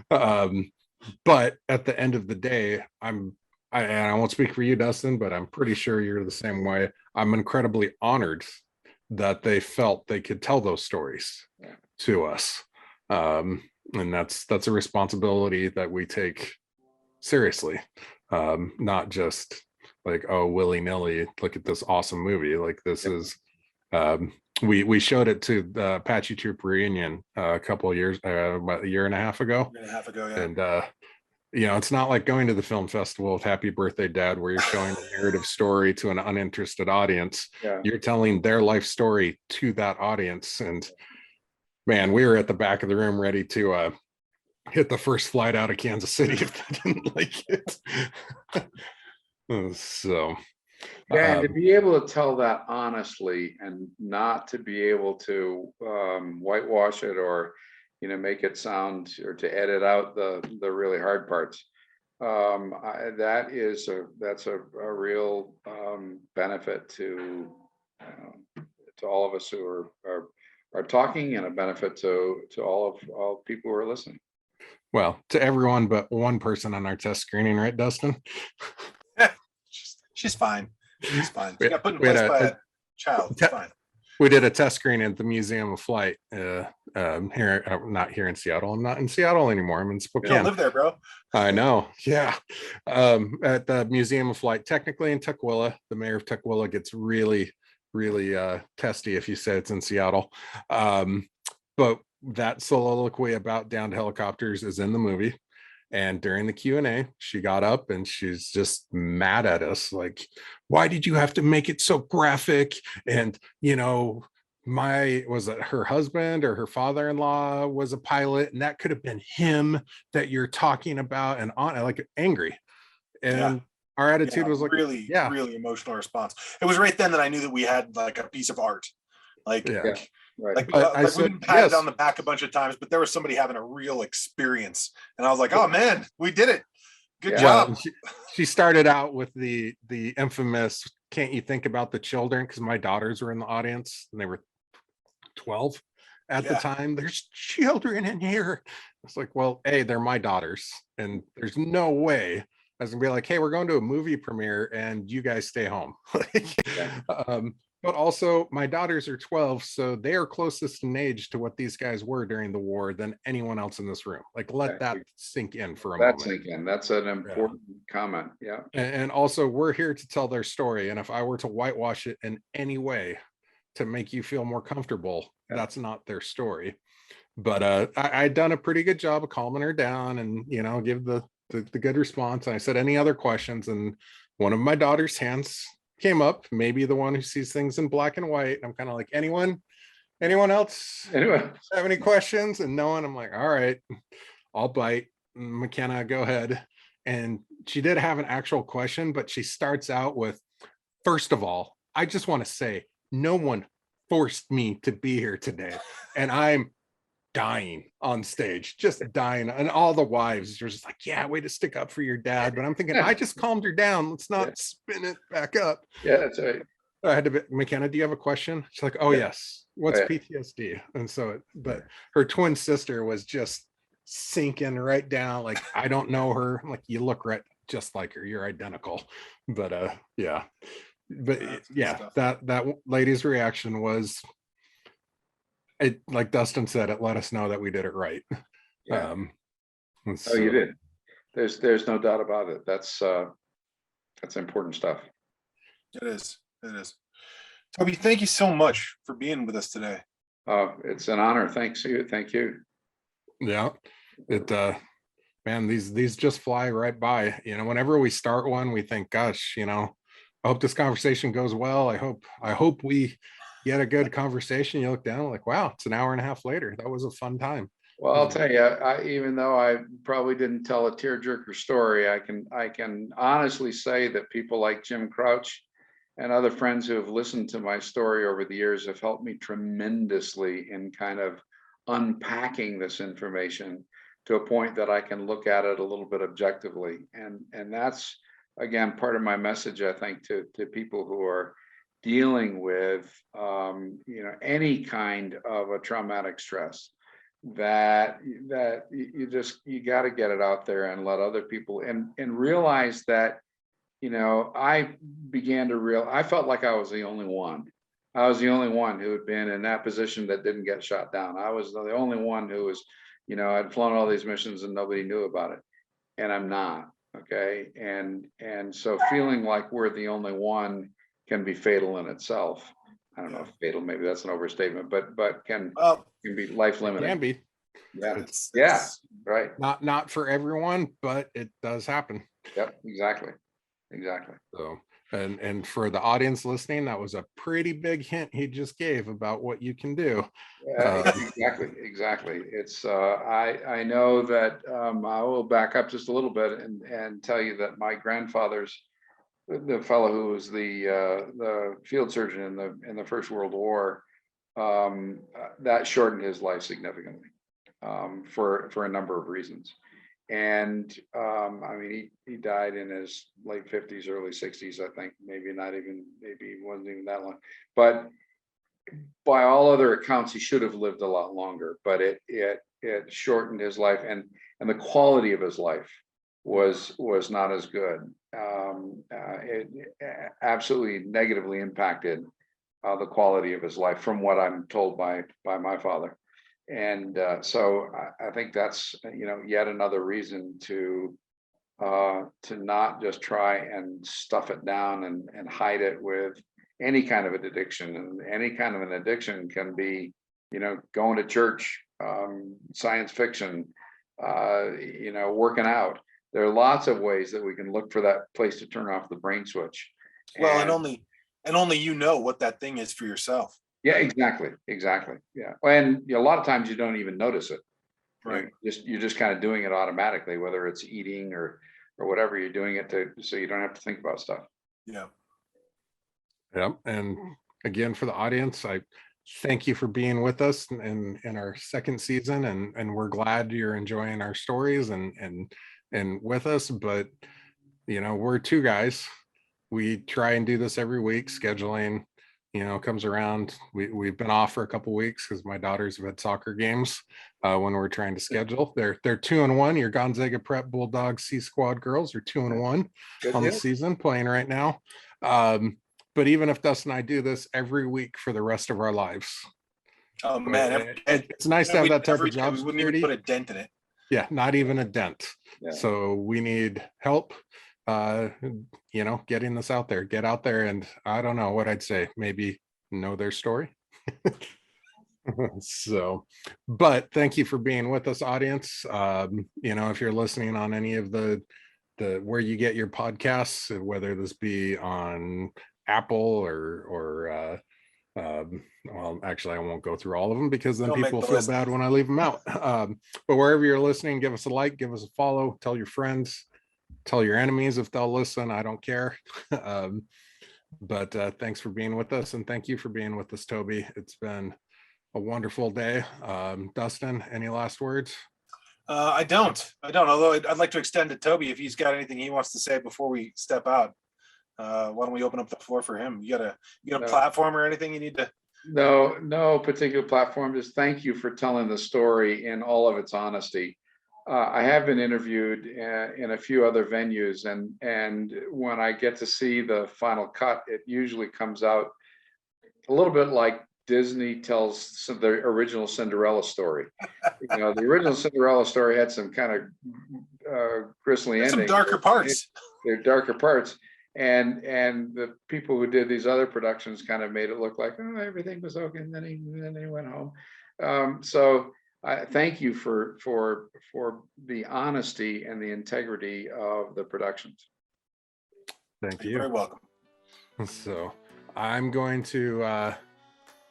But at the end of the day, and I won't speak for you, Dustin, but I'm pretty sure you're the same way. I'm incredibly honored that they felt they could tell those stories to us. And that's a responsibility that we take seriously. Not just like, oh, willy-nilly, look at this awesome movie. Like this is, we showed it to the Apache Troop reunion a couple of years, about a year and a half ago. And it's not like going to the film festival with Happy Birthday Dad, where you're showing a narrative story to an uninterested audience. You're telling their life story to that audience. And man, we were at the back of the room ready to hit the first flight out of Kansas City if they didn't like it. So and to be able to tell that honestly, and not to be able to whitewash it or make it sound, or to edit out the really hard parts, that's a real benefit to all of us who are talking, and a benefit to all people who are listening. Well, to everyone but one person on our test screening, right, Dustin? She's fine. She's fine. She got put in place by a child. It's fine. We did a test screen at the Museum of Flight here, not here in Seattle. I'm not in Seattle anymore. I'm in Spokane. You don't live there, bro. I know. Yeah. At the Museum of Flight, technically in Tukwila. The mayor of Tukwila gets really, really testy if you say it's in Seattle. But that soliloquy about downed helicopters is in the movie. And during the Q&A, she got up and she's just mad at us. Like, why did you have to make it so graphic? And, was it her husband or her father-in-law was a pilot, and that could have been him that you're talking about, and on, like, angry. And our attitude was like, really emotional response. It was right then that I knew that we had like a piece of art. Like, Like we didn't pat it on the back a bunch of times, but there was somebody having a real experience, and I was like, "Oh man, we did it! Good job." Well, she started out with the infamous, "Can't you think about the children?" Because my daughters were in the audience, and they were 12 at the time. There's children in here. It's like, well, they're my daughters, and there's no way I was gonna be like, "Hey, we're going to a movie premiere, and you guys stay home." But also, my daughters are 12, so they are closest in age to what these guys were during the war than anyone else in this room. Like, let that sink in for a moment. Sink in. That's an important comment. Yeah. And also, we're here to tell their story. And if I were to whitewash it in any way to make you feel more comfortable, that's not their story. But I'd done a pretty good job of calming her down and, give the good response. And I said, any other questions? And one of my daughter's hands came up, maybe the one who sees things in black and white. I'm kind of like, anyone else Anyway, have any questions? And no one. I'm like, all right, I'll bite. McKenna, go ahead. And she did have an actual question, but she starts out with, first of all, I just want to say no one forced me to be here today. And I'm dying on stage, just dying. And all the wives are just like, yeah, way to stick up for your dad. But I'm thinking, I just calmed her down. Let's not spin it back up. Yeah, that's right. I had to be, McKenna, do you have a question? She's like, oh, yes. What's PTSD? And so, but her twin sister was just sinking right down. Like, I don't know her. I'm like, you look right just like her. You're identical. But yeah. But yeah, that lady's reaction was, it, like Dustin said, it let us know that we did it right. Yeah. So, you did. There's no doubt about it. That's important stuff. It is. Toby, thank you so much for being with us today. It's an honor. Thank you. Yeah. It man, these just fly right by. Whenever we start one, we think, gosh, I hope this conversation goes well. I hope we get a good conversation. You look down like, wow, it's an hour and a half later. That was a fun time. Well, I'll tell you, even though I probably didn't tell a tearjerker story, I can honestly say that people like Jim Crouch and other friends who have listened to my story over the years have helped me tremendously in kind of unpacking this information to a point that I can look at it a little bit objectively. And that's, again, part of my message, I think, to people who are dealing with any kind of a traumatic stress, that you got to get it out there and let other people and realize that, I began to I felt like I was the only one. I was the only one who had been in that position that didn't get shot down. I was the only one who was, I'd flown all these missions and nobody knew about it. And I'm not. Okay. And so feeling like we're the only one can be fatal in itself. I don't know if fatal, maybe that's an overstatement, but can be life limiting. Can be. Yeah. Right. Not for everyone, but it does happen. Yep. Exactly. So, and for the audience listening, that was a pretty big hint he just gave about what you can do. Exactly. It's I know that I will back up just a little bit and tell you that my grandfather's, the fellow who was the field surgeon in the First World War, that shortened his life significantly for a number of reasons. And he died in his late 50s, early 60s, I think. Maybe it wasn't even that long. But by all other accounts, he should have lived a lot longer. But it shortened his life, and the quality of his life was not as good. It absolutely negatively impacted the quality of his life, from what I'm told by my father. And so I think that's yet another reason to not just try and stuff it down and hide it with any kind of an addiction. And any kind of an addiction can be going to church, science fiction, working out. There are lots of ways that we can look for that place to turn off the brain switch. Well, and only what that thing is for yourself. Yeah, exactly. Yeah, and a lot of times you don't even notice it. Right. You're just kind of doing it automatically, whether it's eating or whatever. You're doing it so you don't have to think about stuff. Yeah. And again, for the audience, I thank you for being with us in our second season, and we're glad you're enjoying our stories and with us. But we're two guys. We try and do this every week. Scheduling comes around. We've been off for a couple weeks because my daughters have had soccer games when we're trying to schedule. They're 2-1. Your Gonzaga Prep Bulldogs C Squad girls are 2-1 on the season, playing right now. But even if Dustin and I do this every week for the rest of our lives, oh man, it's nice to have that type of job security. We wouldn't even put a dent in it. Yeah, not even a dent. Yeah. So we need help. Getting this out there. Get out there, and I don't know what I'd say. Maybe know their story. So, but thank you for being with us, audience. If you're listening on any of the where you get your podcasts, whether this be on Apple or well, actually, I won't go through all of them because then people feel bad when I leave them out. But wherever you're listening, give us a like, give us a follow, tell your friends, tell your enemies if they'll listen. I don't care. But thanks for being with us, and thank you for being with us, Toby. It's been a wonderful day. Dustin, any last words? I don't. Although I'd like to extend to Toby if he's got anything he wants to say before we step out. Why don't we open up the floor for him? You got a platform or anything you need to? No particular platform. Just thank you for telling the story in all of its honesty. I have been interviewed in a few other venues, and when I get to see the final cut, it usually comes out a little bit like Disney tells the original Cinderella story. You know, the original Cinderella story had some kind of grisly ending. Some darker parts. They're darker parts. And the people who did these other productions kind of made it look like, oh, everything was okay, and then he went home. So I thank you for the honesty and the integrity of the productions. Thank you. You're very welcome. So I'm going to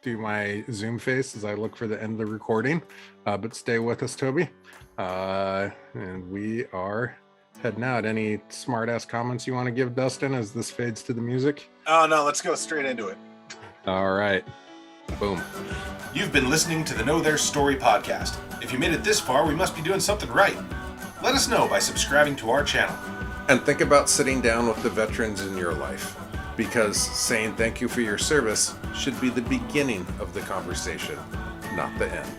do my Zoom face as I look for the end of the recording, but stay with us, Toby. And we are heading out. Any smart ass comments you want to give, Dustin, as this fades to the music? Oh no, let's go straight into it. All right. Boom. You've been listening to the Know Their Story podcast. If you made it this far, we must be doing something right. Let us know by subscribing to our channel. And think about sitting down with the veterans in your life, because saying thank you for your service should be the beginning of the conversation, not the end.